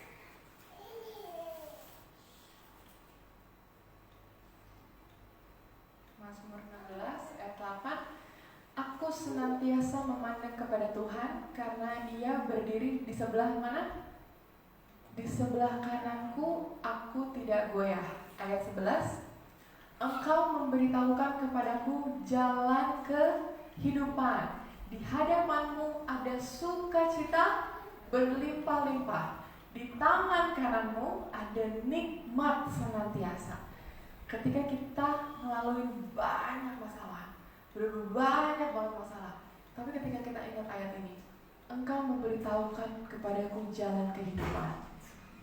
Mazmur 16 ayat 8. Aku senantiasa memandang kepada Tuhan karena Dia berdiri di sebelah mana? Di sebelah kananku, aku tidak goyah. Ayat 11. Engkau memberitahukan kepadaku jalan kehidupan. Di hadapanmu ada sukacita berlimpah-limpah. Di tangan kananmu ada nikmat senantiasa. Ketika kita melalui banyak masalah, banyak banget masalah, tapi ketika kita ingat ayat ini, Engkau memberitahukan kepadaku jalan kehidupan.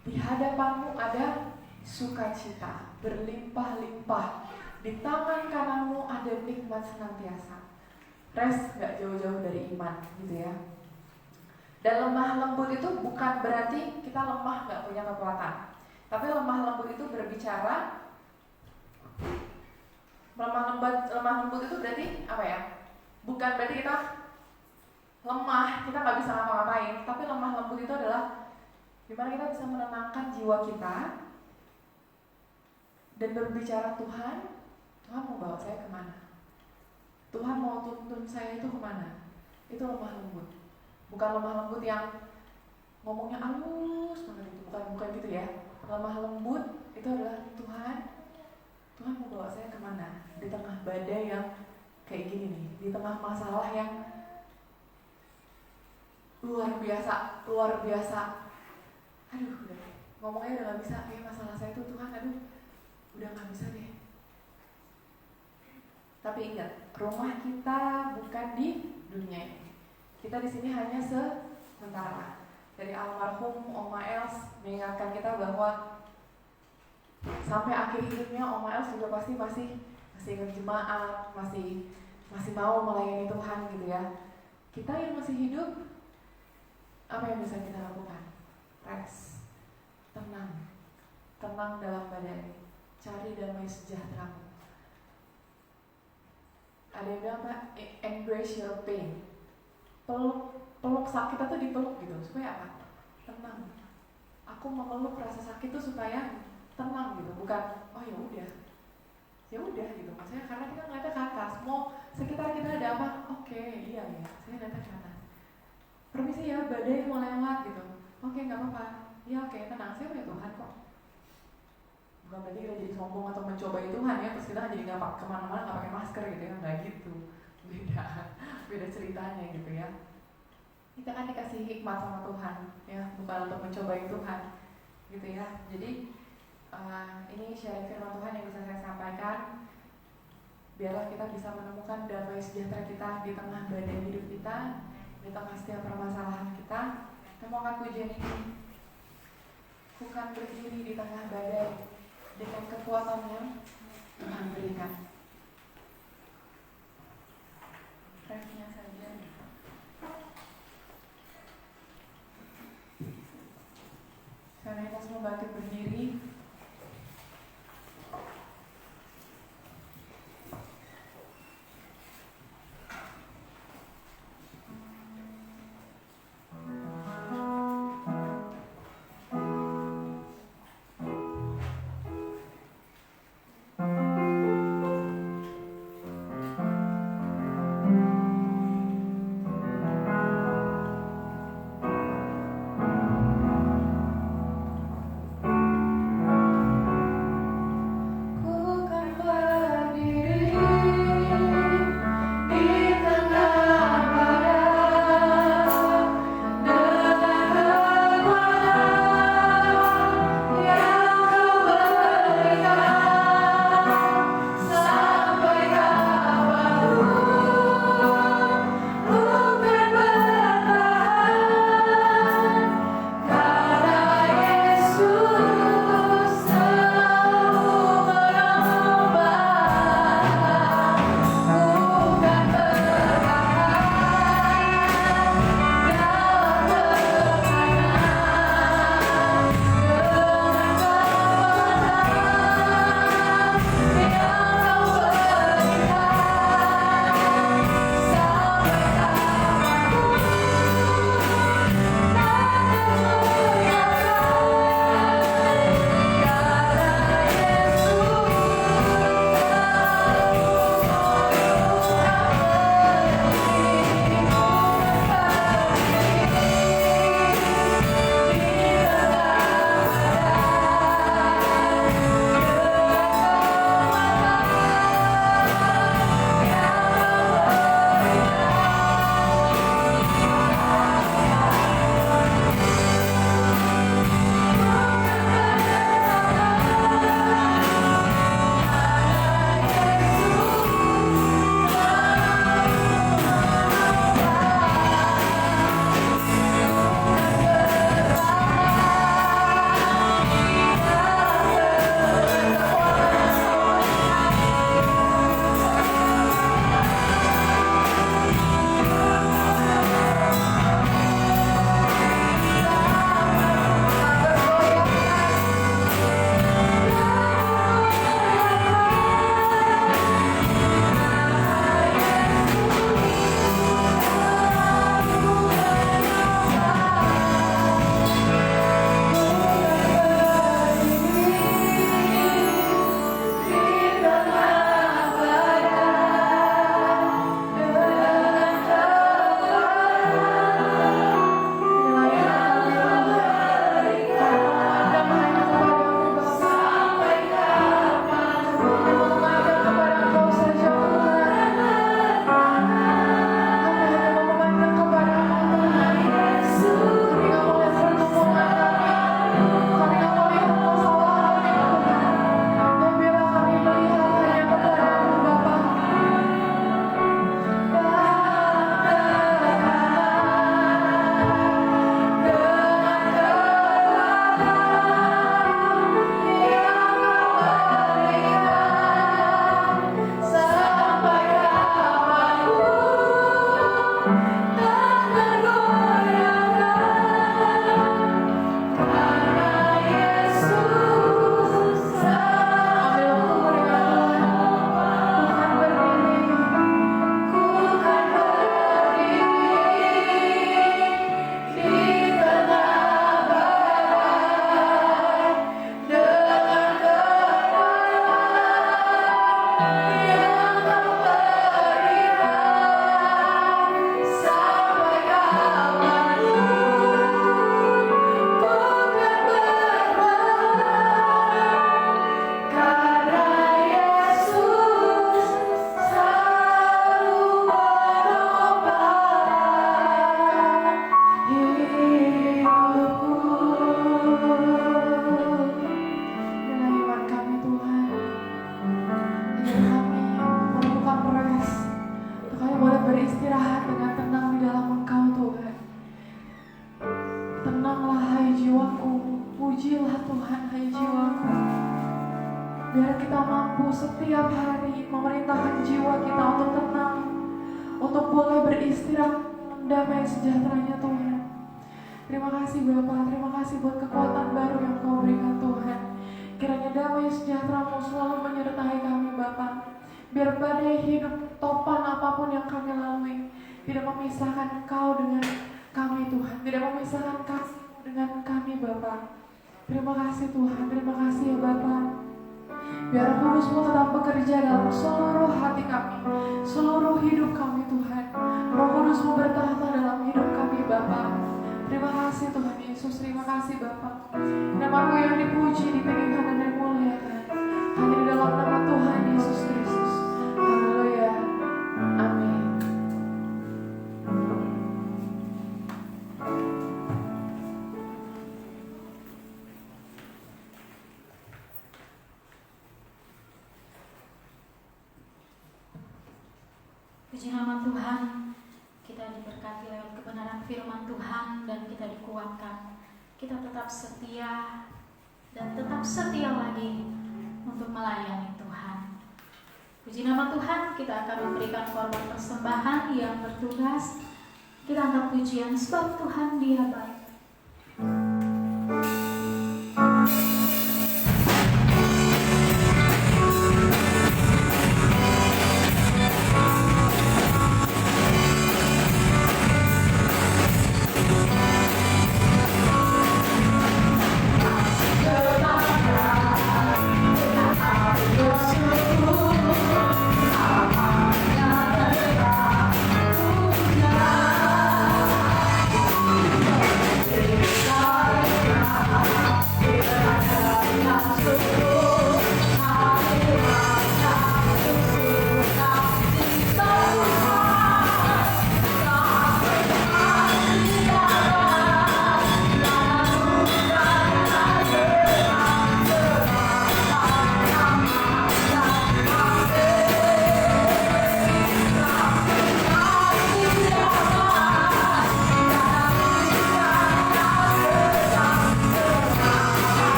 Di hadapanmu ada sukacita berlimpah-limpah, di tangan kananmu ada nikmat senantiasa. Rest gak jauh-jauh dari iman gitu ya. Dan lemah lembut itu bukan berarti kita lemah gak punya kekuatan, tapi lemah lembut itu berbicara, lemah lembut itu berarti apa ya? Bukan berarti kita lemah, kita gak bisa ngapa-ngapain, tapi lemah lembut itu adalah dimana kita bisa menenangkan jiwa kita dan berbicara, Tuhan mau bawa saya kemana? Tuhan mau tuntun saya itu kemana? Itu lemah lembut. Bukan lemah lembut yang ngomongnya halus banget itu, bukan gitu ya. Lemah lembut itu adalah Tuhan mau bawa saya kemana? Di tengah badai yang kayak gini nih, di tengah masalah yang luar biasa. Aduh, ngomongnya udah gak bisa, masalah saya itu Tuhan, udah gak bisa deh. Tapi ingat, rumah kita bukan di dunia ini. Kita di sini hanya sementara. Dari almarhum Oma Els mengingatkan kita bahwa sampai akhir hidupnya Oma Els juga pasti masih ingat jemaat, masih mau melayani Tuhan gitu ya. Kita yang masih hidup, apa yang bisa kita lakukan? Rest, tenang dalam badai, cari damai sejahtera. Ada yang bilang apa? Embrace your pain. Peluk sakit itu dipeluk gitu, supaya apa? Tenang. Aku memeluk rasa sakit itu supaya tenang gitu, bukan oh ya udah gitu. Maksudnya karena kita ngeliatnya ke atas, mau sekitar kita ada apa? Oke, iya ya, saya ngeliatnya ke atas. Permisi ya, badai mau lewat gitu. Oke, nggak apa-apa. Ya oke, tenang, saya punya Tuhan kok. bukan berarti kita jadi sombong atau mencobai Tuhan ya, terus kita jadi nggak kemana-mana nggak pakai masker gitu ya, nggak gitu, beda ceritanya gitu ya. Kita kan dikasih hikmat sama Tuhan ya, bukan untuk mencobai Tuhan gitu ya. Jadi ini sharing firman Tuhan yang bisa saya sampaikan, biarlah kita bisa menemukan damai sejahtera kita di tengah badai hidup kita, di tengah setiap permasalahan kita. Temukan pujian ini, ku kan berdiri di tengah badai dengan kekuatan yang Tuhan berikan. Refnya saja. Karena kita semua bangkit berdiri. Tuhan, hai jiwaku. Biar kita mampu setiap hari memerintahkan jiwa kita untuk tenang, untuk boleh beristirahat dalam damai sejahteranya Tuhan. Terima kasih Bapa, terima kasih buat kekuatan baru yang Kau berikan Tuhan. Kiranya damai sejahtera-Mu selalu menyertai kami Bapa. Biar badai hidup topan apapun yang kami lalui tidak memisahkan Kau dengan kami Tuhan, tidak memisahkan kasih-Mu dengan kami Bapa. Terima kasih Tuhan, terima kasih ya Bapa. Biar Roh Kudus-Mu tetap bekerja dalam seluruh hati kami, seluruh hidup kami Tuhan. Roh Kudus-Mu bertahta dalam hidup kami Bapa. Terima kasih Tuhan Yesus, terima kasih Bapa. Nama-Mu yang dipuji, ditinggikan dan dimuliakan hanya di dalam nama Tuhan Yesus Kristus. Haleluya, amin. Puji nama Tuhan, kita diberkati lewat kebenaran firman Tuhan dan kita dikuatkan. Kita tetap setia dan tetap setia lagi untuk melayani Tuhan. Puji nama Tuhan, kita akan memberikan korban persembahan yang bertugas. Kita angkat pujian sebab Tuhan Dia baik.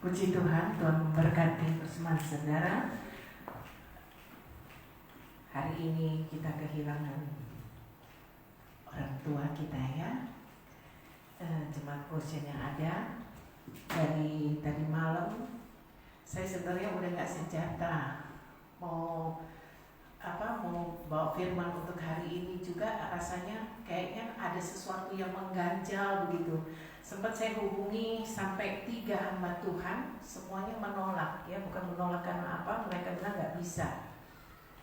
Puji Tuhan, Tuhan memberkati persembahan saudara. hari ini kita kehilangan orang tua kita ya. Jemaat Goshen yang ada dari tadi malam, saya sebenarnya udah nggak sejahtera mau bawa firman untuk hari ini juga. Rasanya kayaknya ada sesuatu yang mengganjal begitu. Sempat saya hubungi sampai 3 hamba Tuhan, semuanya menolak ya, bukan menolak karena apa, mereka bilang nggak bisa.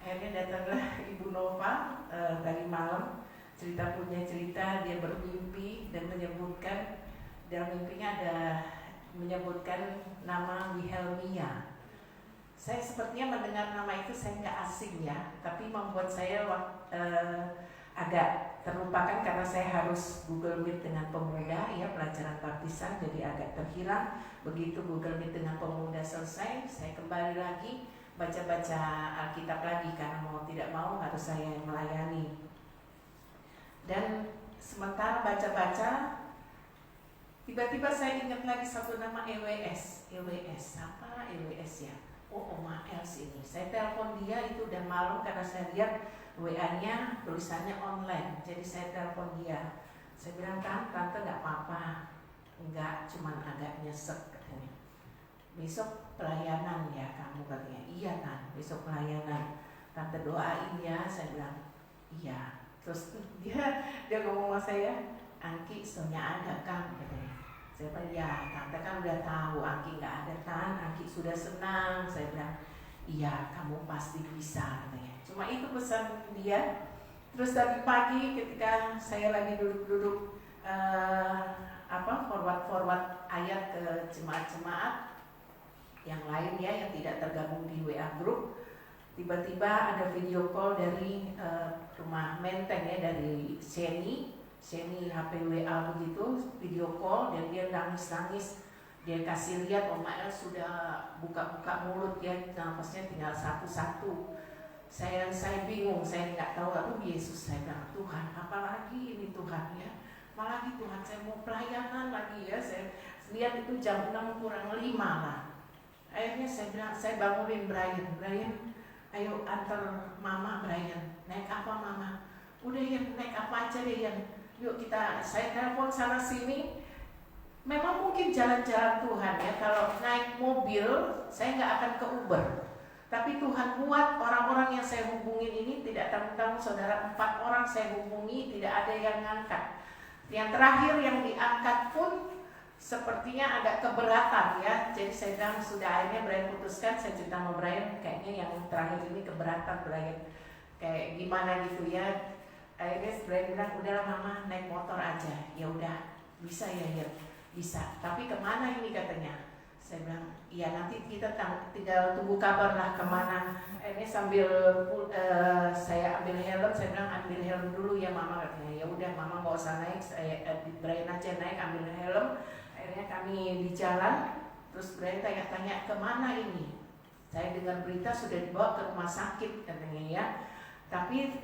Akhirnya datanglah Ibu Nova tadi malam, punya cerita dia bermimpi dan menyebutkan dalam mimpinya menyebutkan nama Wilhelmia. Saya sepertinya mendengar nama itu, saya nggak asing ya, tapi membuat saya agak terlupakan karena saya harus Google Meet dengan pemuda ya, pelajaran baptisan, jadi agak terhilang. Begitu Google Meet dengan pemuda selesai, saya kembali lagi baca-baca Alkitab lagi karena mau tidak mau harus saya melayani. Dan sementara baca-baca, tiba-tiba saya ingat lagi satu nama EWS. Apa EWS ya? Oh, Oma Els ini. Saya telepon dia itu udah malam karena saya lihat WA-nya tulisannya online. Jadi saya telepon dia. Saya bilang, Tante nggak apa-apa. Enggak, cuman agak nyesek katanya. Besok pelayanan ya kamu katanya. Iya kan, besok pelayanan. Tante doain ya. Saya bilang, iya. Terus dia ngomong sama saya, Angki soalnya ada kan katanya. Saya bilang, ya Tante kan udah tahu Angki nggak ada kan, Angki sudah senang. Saya bilang, iya kamu pasti bisa katanya. Cuma itu pesan dia. Terus tadi pagi ketika saya lagi duduk-duduk forward ayat ke jemaat-jemaat yang lain ya, yang tidak tergabung di WA group, tiba-tiba ada video call dari rumah Menteng ya, dari Sheni HP WA begitu, video call, dan dia nangis-nangis. Dia kasih lihat Oma El sudah buka-buka mulut ya, napasnya tinggal satu-satu. Saya bingung, saya nggak tahu. Aduh Yesus, saya bilang, Tuhan apalagi ini Tuhan ya, apalagi Tuhan, saya mau pelayanan lagi ya. Saya lihat itu jam 6 kurang 5 lah. Akhirnya saya bilang, saya bangunin Brian, ayo antar Mama Brian. Naik apa Mama? Udah ya, naik apa aja deh Yan. Yuk saya telepon sana sini. Memang mungkin jalan-jalan Tuhan ya. Kalau naik mobil, saya nggak akan ke Uber. Tapi Tuhan buat orang-orang yang saya hubungin ini, tidak tanggung-tanggung saudara, 4 orang saya hubungi, tidak ada yang ngangkat. Yang terakhir yang diangkat pun sepertinya agak keberatan ya. Jadi saya bilang, sudah akhirnya Brian putuskan, saya cerita sama Brian, kayaknya yang terakhir ini keberatan Brian. Kayak gimana gitu ya. Akhirnya Brian bilang, udahlah Mama naik motor aja. Ya udah, bisa ya, bisa. Tapi kemana ini katanya? Saya bilang, iya nanti kita tinggal tunggu kabar lah kemana. Ini sambil saya ambil helm, saya bilang ambil helm dulu ya Mama katanya. Ya udah Mama nggak usah naik, Brian aja naik ambil helm. Akhirnya kami di jalan, terus Brian tanya-tanya kemana ini. Saya dengar berita sudah dibawa ke rumah sakit katanya ya. Tapi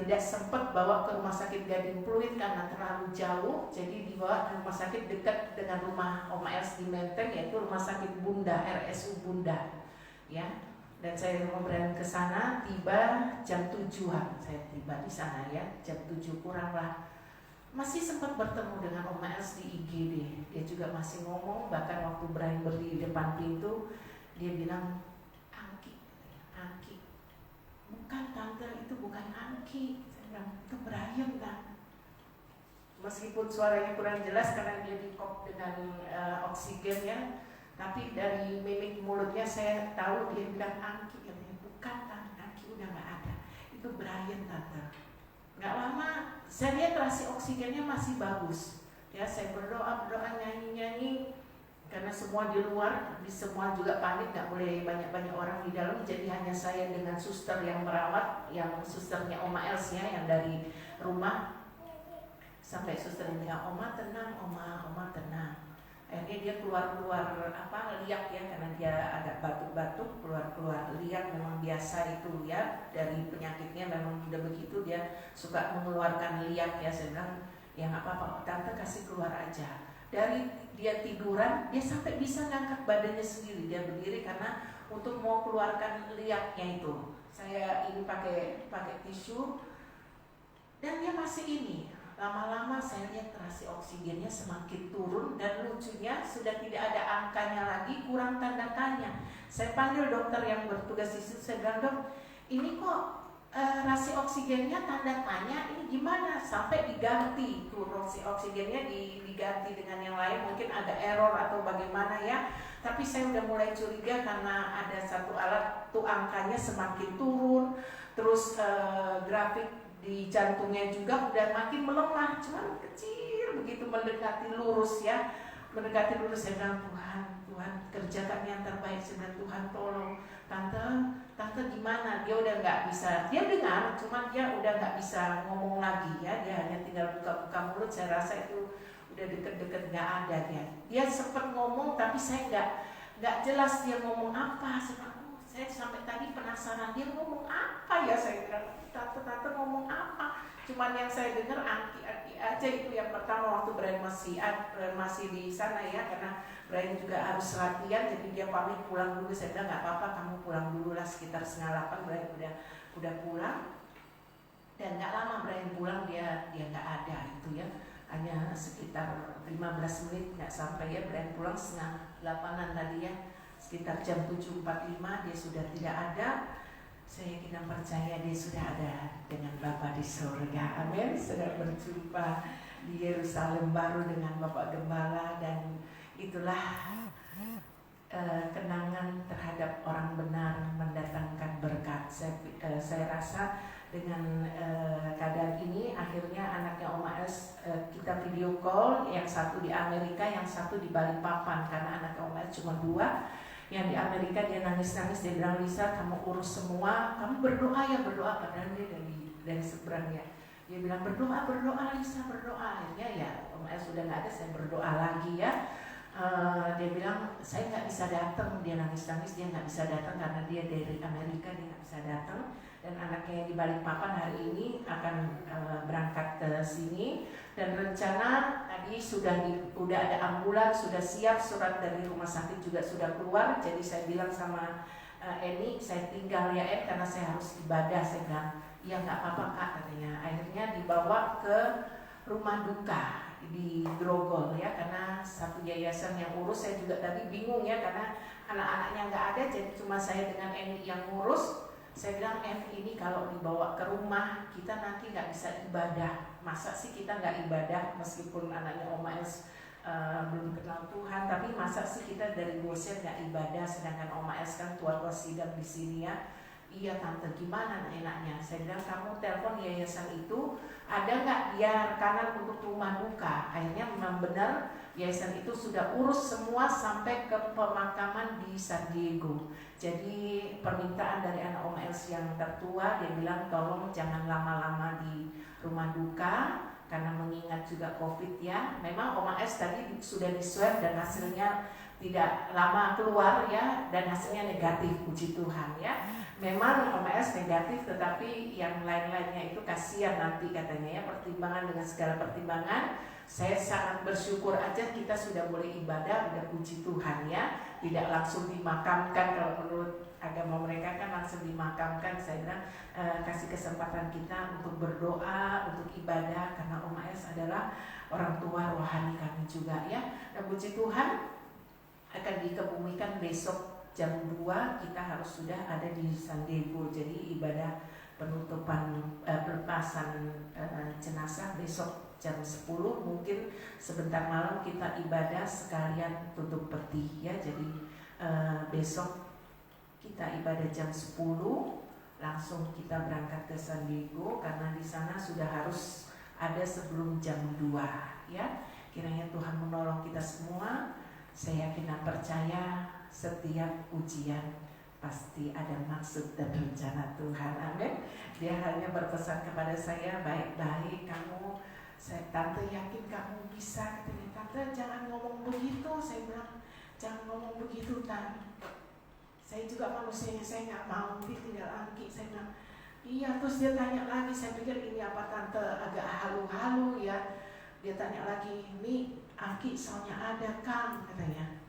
tidak sempat bawa ke rumah sakit Gading Pluit karena terlalu jauh. Jadi dibawa ke rumah sakit dekat dengan rumah Oma Els di Menteng, yaitu rumah sakit Bunda, RSU Bunda ya. Dan saya memberikan ke sana, tiba jam 7-an. Saya tiba di sana ya, jam 7 kurang lah. Masih sempat bertemu dengan Oma Els di IGD. Dia juga masih ngomong, bahkan waktu Brian berdiri di depan pintu, dia bilang, Angki, bukan Tante, itu bukan Angki. Saya bilang, itu Brian kan. Meskipun suaranya kurang jelas karena dia dikop dengan oksigen ya, tapi dari mimik mulutnya saya tahu dia bilang Angki. Katanya, bukan Tante, Angki udah gak ada, itu Brian Tante. Gak lama saya lihat rasi oksigennya masih bagus ya. Saya berdoa nyanyi karena semua di luar, semua juga panik, nggak boleh banyak orang di dalam. Jadi hanya saya dengan suster yang merawat, yang susternya Oma Els ya, yang dari rumah. Sampai suster bilang, Oma tenang, Oma tenang. Akhirnya dia keluar liak ya, karena dia agak batuk-batuk, keluar liak. Memang biasa itu ya, dari penyakitnya memang udah begitu, dia suka mengeluarkan liak ya. Saya bilang, ya nggak apa-apa Tante, kasih keluar aja. Dari dia tiduran, dia sampai bisa ngangkat badannya sendiri. Dia berdiri karena untuk mau keluarkan liaknya itu. saya ini pakai tisu, dan dia masih ini. Lama-lama saya lihat rasi oksigennya semakin turun, dan lucunya sudah tidak ada angkanya lagi, kurang tanda tanya. Saya panggil dokter yang bertugas di situ, saya bilang, "Dok, ini kok rasi oksigennya tanda tanya, ini gimana?" Sampai diganti tuh rasi oksigennya, diganti dengan yang lain, mungkin ada error atau bagaimana ya. Tapi saya udah mulai curiga karena ada satu alat tuh angkanya semakin turun, terus grafik di jantungnya juga udah makin melemah, cuman kecil begitu mendekati lurus ya, mendekati lurus. Saya bilang, Tuhan kerjakan yang terbaik. Saya bilang, Tuhan tolong, tante gimana? Dia udah nggak bisa, dia dengar, cuman dia udah nggak bisa ngomong lagi ya, dia hanya tinggal buka-buka mulut. Saya rasa itu udah deket-deket nggak ada dia sempat ngomong, tapi saya nggak jelas dia ngomong apa. Saya sampai tadi penasaran dia ngomong apa ya. Saya bilang, tante ngomong apa? Cuman yang saya dengar angki aja. Itu yang pertama waktu Brian masih di sana ya, karena Brian juga harus latihan, jadi dia pamit pulang dulu. Saya bilang, nggak apa-apa, kamu pulang dulu lah, sekitar 7:30 Brian udah pulang. Dan nggak lama Brian pulang, dia nggak ada itu ya, hanya sekitar 15 menit nggak sampai ya. Brian pulang 7:30 tadi ya, sekitar jam 7:45 dia sudah tidak ada. Saya yakin dan percaya dia sudah ada dengan Bapa di surga. Amin. Sudah berjumpa di Yerusalem baru dengan Bapak Gembala, dan itulah kenangan terhadap orang benar mendatangkan berkat. Saya rasa dengan keadaan ini akhirnya anaknya Oma Els kita video call, yang satu di Amerika, yang satu di Balikpapan, karena anaknya Oma Els cuma 2. Yang di Amerika dia nangis-nangis, dia bilang, "Lisa, kamu urus semua, kamu berdoa ya, berdoa." Padahal dia dari seberang ya. Dia bilang, berdoa Lisa, berdoa. Akhirnya ya Om Els sudah nggak ada, saya berdoa lagi ya. Dia bilang, "Saya nggak bisa datang." Dia nangis-nangis, dia nggak bisa datang karena dia dari Amerika, dia nggak bisa datang. Dan anaknya yang di Balikpapan hari ini akan berangkat ke sini. Dan rencana tadi udah ada ambulans, sudah siap, surat dari rumah sakit juga sudah keluar. Jadi saya bilang sama Eni, saya tinggal ya karena saya harus ibadah. Saya bilang, "Iya nggak apa-apa Kak," katanya. Akhirnya dibawa ke rumah duka di Grogol ya, karena satu yayasan yang urus. Saya juga tadi bingung ya, karena anak-anaknya nggak ada, jadi cuma saya dengan Eni yang ngurus. Saya bilang, ini kalau dibawa ke rumah kita nanti nggak bisa ibadah. Masa sih kita nggak ibadah meskipun anaknya Oma Els belum kenal Tuhan, tapi masa sih kita dari Goshen nggak ibadah, sedangkan Oma Els kan tua-tua sidang di sini ya. "Iya tante, gimana enaknya?" Saya bilang, "Kamu telepon yayasan itu, ada nggak dia rekanan untuk rumah duka?" Akhirnya memang benar, yayasan itu sudah urus semua sampai ke pemakaman di San Diego. Jadi permintaan dari anak Om Els yang tertua, dia bilang, "Tolong jangan lama-lama di rumah duka, karena mengingat juga COVID ya." Memang Om Els tadi sudah di-swab dan hasilnya tidak lama keluar ya, dan hasilnya negatif, puji Tuhan ya. Memang Om Els negatif, tetapi yang lain-lainnya itu kasihan nanti katanya ya, pertimbangan dengan segala pertimbangan. Saya sangat bersyukur aja kita sudah boleh ibadah, udah puji Tuhan ya. Tidak langsung dimakamkan, kalau menurut agama mereka kan langsung dimakamkan. Saya bilang kasih kesempatan kita untuk berdoa, untuk ibadah, karena Om Els adalah orang tua rohani kami juga ya. Dan puji Tuhan akan dikebumikan besok jam 2, kita harus sudah ada di San Diego. Jadi ibadah penutupan pelepasan jenazah besok jam 10, mungkin sebentar malam kita ibadah sekalian tutup peti ya. Jadi besok kita ibadah jam 10, langsung kita berangkat ke San Diego, karena di sana sudah harus ada sebelum jam 2 ya. Kiranya Tuhan menolong kita semua. Saya yakin dan percaya setiap ujian pasti ada maksud dan rencana Tuhan. Amin. Dia hanya berpesan kepada saya, "Baik-baik kamu, tante yakin kamu bisa." Katanya, "Tante jangan ngomong begitu." Saya bilang, "Jangan ngomong begitu Tante, saya juga manusianya, saya nggak mau ditinggal Angki." Saya bilang, "Iya." Terus dia tanya lagi, saya pikir ini apa Tante agak halu-halu ya. Dia tanya lagi, "Ini Angki soalnya ada Kang," katanya.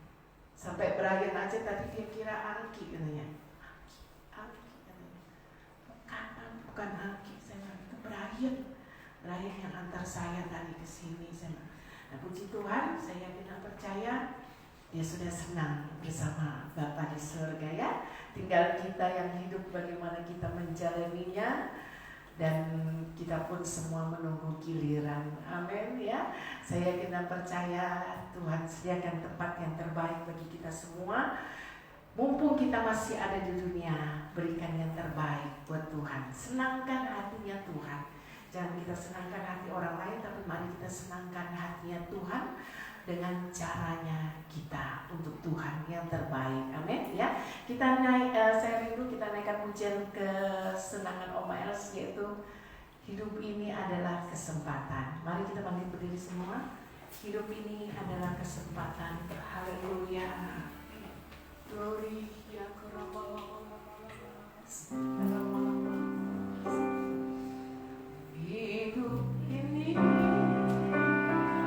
Sampai Brian aja tadi dia kira Angki katanya. Angki katanya. bukan aki, saya bilang itu berakhir yang antar saya tadi ke sini. Saya bilang, nah puji Tuhan, saya yakin dan percaya dia sudah senang bersama Bapa di surga ya. Tinggal kita yang hidup bagaimana kita menjalaninya, dan kita pun semua menunggu giliran. Amin ya. Saya yakin dan percaya Tuhan sediakan tempat yang terbaik bagi kita semua. Mumpung kita masih ada di dunia, berikan yang terbaik buat Tuhan. Senangkan hatinya Tuhan. Jangan kita senangkan hati orang lain, tapi mari kita senangkan hatinya Tuhan dengan caranya kita untuk Tuhan yang terbaik. Amin ya. Kita naik, saya rindu kita naikkan pujian kesenangan Oma Els, yaitu hidup ini adalah kesempatan. Mari kita bangkit berdiri semua. Hidup ini adalah kesempatan. Haleluya. Glory ya hidup ini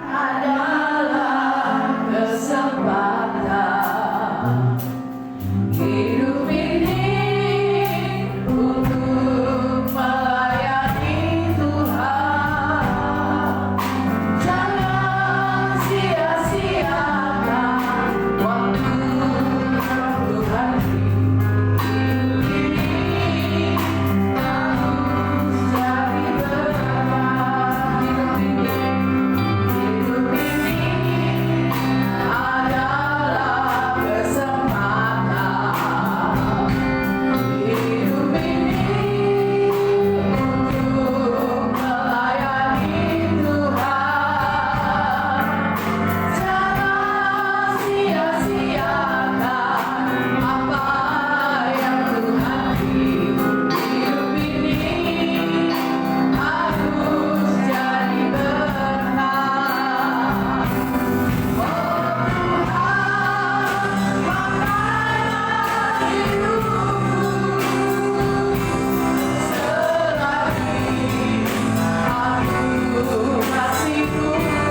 adalah kesempatan. Hidup ini untuk melayani Tuhan. Jangan sia-siakan waktu Tuhan. Hidup ini harus jadi berkat. Hidup ini adalah kesempatan. Hidup ini untuk melayani Tuhan. Jangan sia-siakan apa yang Tuhan beri. Hidup ini harus jadi berkat. Oh Tuhan, makanya hidupku selagi aku masih kuat.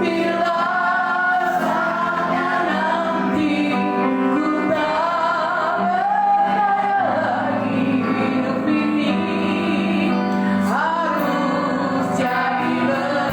Bila saatnya nanti ku tak berdaya lagi, hidup ini harus jadi berkat.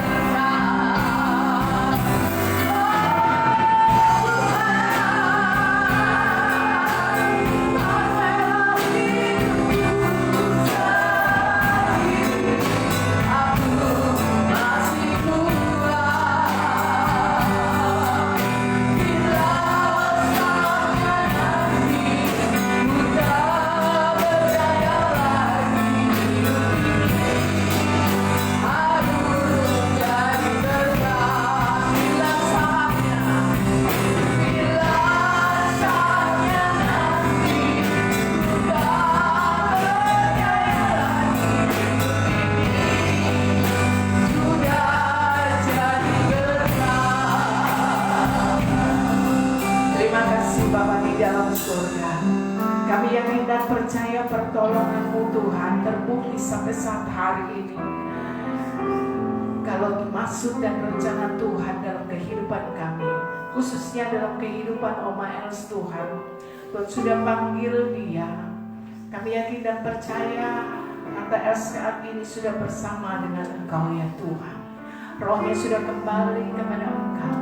Oh kami yakin dan percaya pertolongan-Mu Tuhan terbukti sampai saat hari ini. Kalau maksud dan rencana Tuhan dalam kehidupan kami, khususnya dalam kehidupan Oma Els Tuhan, Tuhan sudah panggil dia. Kami yakin dan percaya Tante Els saat ini sudah bersama dengan Engkau ya Tuhan. Rohnya sudah kembali kepada Engkau.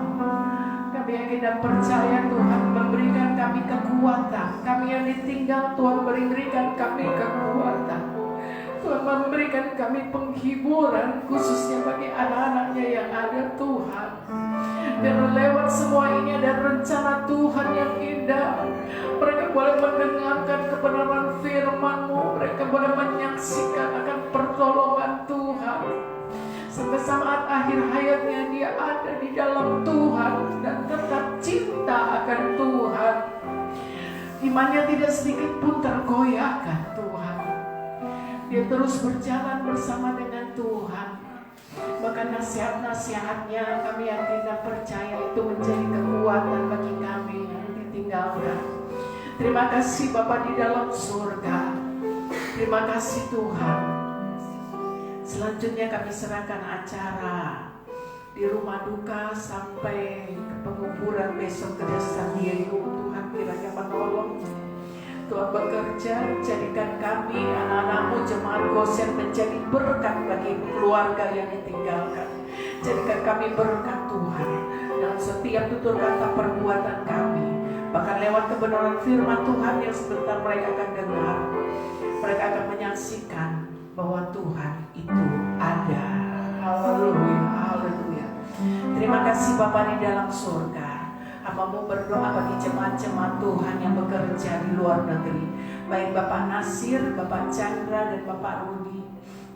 Kami yakin dan percaya Tuhan memberikan kami kekuatan. Kami yang ditinggal Tuhan memberikan kami kekuatan. Tuhan memberikan kami penghiburan khususnya bagi anak-anaknya yang ada Tuhan. Dan lewat semua ini ada rencana Tuhan yang indah. Mereka boleh mendengarkan kebenaran firman-Mu. Mereka boleh menyaksikan akan pertolongan Tuhan. Sampai saat akhir hayatnya dia ada di dalam Tuhan dan tetap cinta akan Tuhan. Imannya tidak sedikit pun tergoyahkan Tuhan. Dia terus berjalan bersama dengan Tuhan. Bahkan nasihat-nasihatnya kami yakin dan percaya itu menjadi kekuatan bagi kami yang ditinggalkan. Terima kasih Bapa di dalam surga. Terima kasih Tuhan. Selanjutnya kami serahkan acara di rumah duka sampai ke penguburan besok ke Desa Diego. Tuhan kiranya menolong. Tuhan bekerja, jadikan kami anak-anak-Mu jemaat Gosen menjadi berkat bagi keluarga yang ditinggalkan. Jadikan kami berkat Tuhan dalam setiap tutur kata perbuatan kami. Bahkan lewat kebenaran firman Tuhan yang sebentar mereka akan dengar, mereka akan menyaksikan bahwa Tuhan itu ada. Haleluya, haleluya. Terima kasih Bapa di dalam surga. Hamba-Mu berdoa bagi jemaat-jemaat Tuhan yang bekerja di luar negeri, baik Bapak Nasir, Bapak Chandra, dan Bapak Rudi.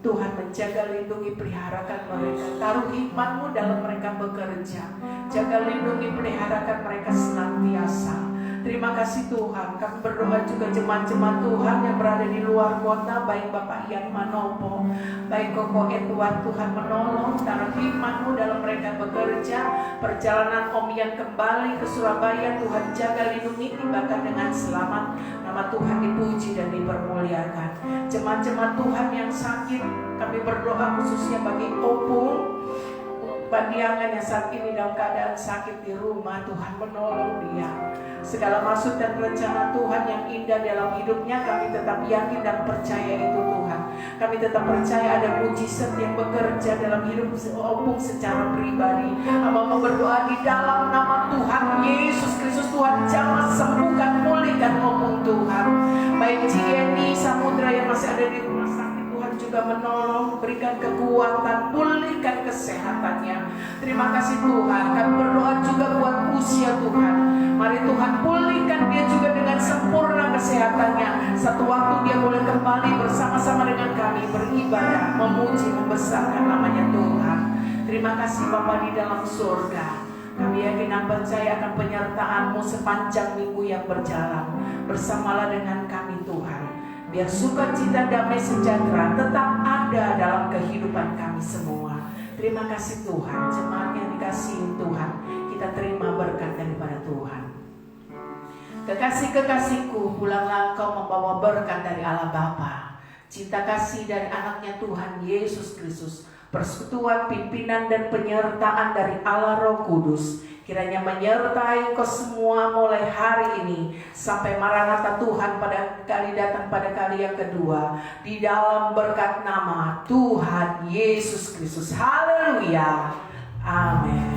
Tuhan menjaga, lindungi, peliharakan mereka. Taruh hikmat-Mu dalam mereka bekerja. Jaga, lindungi, peliharakan mereka senantiasa. Terima kasih Tuhan. Kami berdoa juga jemaat-jemaat Tuhan yang berada di luar kota, baik Bapak Ian Manopo, baik Koko Edward. Tuhan menolong, taruh hikmat-Mu dalam mereka bekerja. Perjalanan Om Ian kembali ke Surabaya, Tuhan jaga, lindungi, tibakan dengan selamat. Nama Tuhan dipuji dan dipermuliakan. Jemaat-jemaat Tuhan yang sakit, kami berdoa khususnya bagi Opung Pandiangan yang saat ini dalam keadaan sakit di rumah. Tuhan menolong dia. Segala maksud dan rencana Tuhan yang indah dalam hidupnya, kami tetap yakin dan percaya itu Tuhan. Kami tetap percaya ada mujizat yang bekerja dalam hidup Opung secara pribadi. Hamba berdoa di dalam nama Tuhan Yesus Kristus. Tuhan jamah, sembuhkan, pulihkan Opung Tuhan. Baik Cieni Samudra yang masih ada di rumah sakit, Tuhan juga menolong, berikan kekuatan, pulihkan kesehatannya. Terima kasih Tuhan. Kami berdoa juga buat usia Tuhan. Mari Tuhan pulihkan dia juga dengan sempurna kesehatannya. Satu waktu dia boleh kembali bersama-sama dengan kami beribadah, memuji, membesarkan namanya Tuhan. Terima kasih Bapa di dalam surga. Kami yakin dan percaya akan penyertaan-Mu sepanjang minggu yang berjalan. Bersamalah dengan kami Tuhan. Biar sukacita, damai, sejahtera tetap ada dalam kehidupan kami semua. Terima kasih Tuhan. Jemaat yang dikasihi Tuhan, kita terima berkat daripada Tuhan. Kekasih-kekasihku, pulanglah kau membawa berkat dari Allah Bapa, cinta kasih dari anaknya Tuhan Yesus Kristus, persekutuan, pimpinan, dan penyertaan dari Allah Roh Kudus, kiranya menyertai kau semua mulai hari ini sampai Maranatha Tuhan pada kali datang pada kali yang kedua, di dalam berkat nama Tuhan Yesus Kristus. Haleluya. Amin.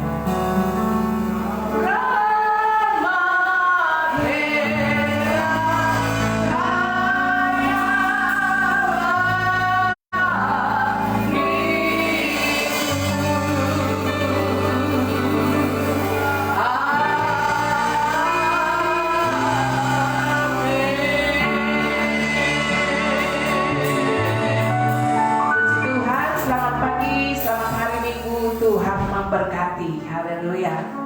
Tuhan memberkati. Haleluya.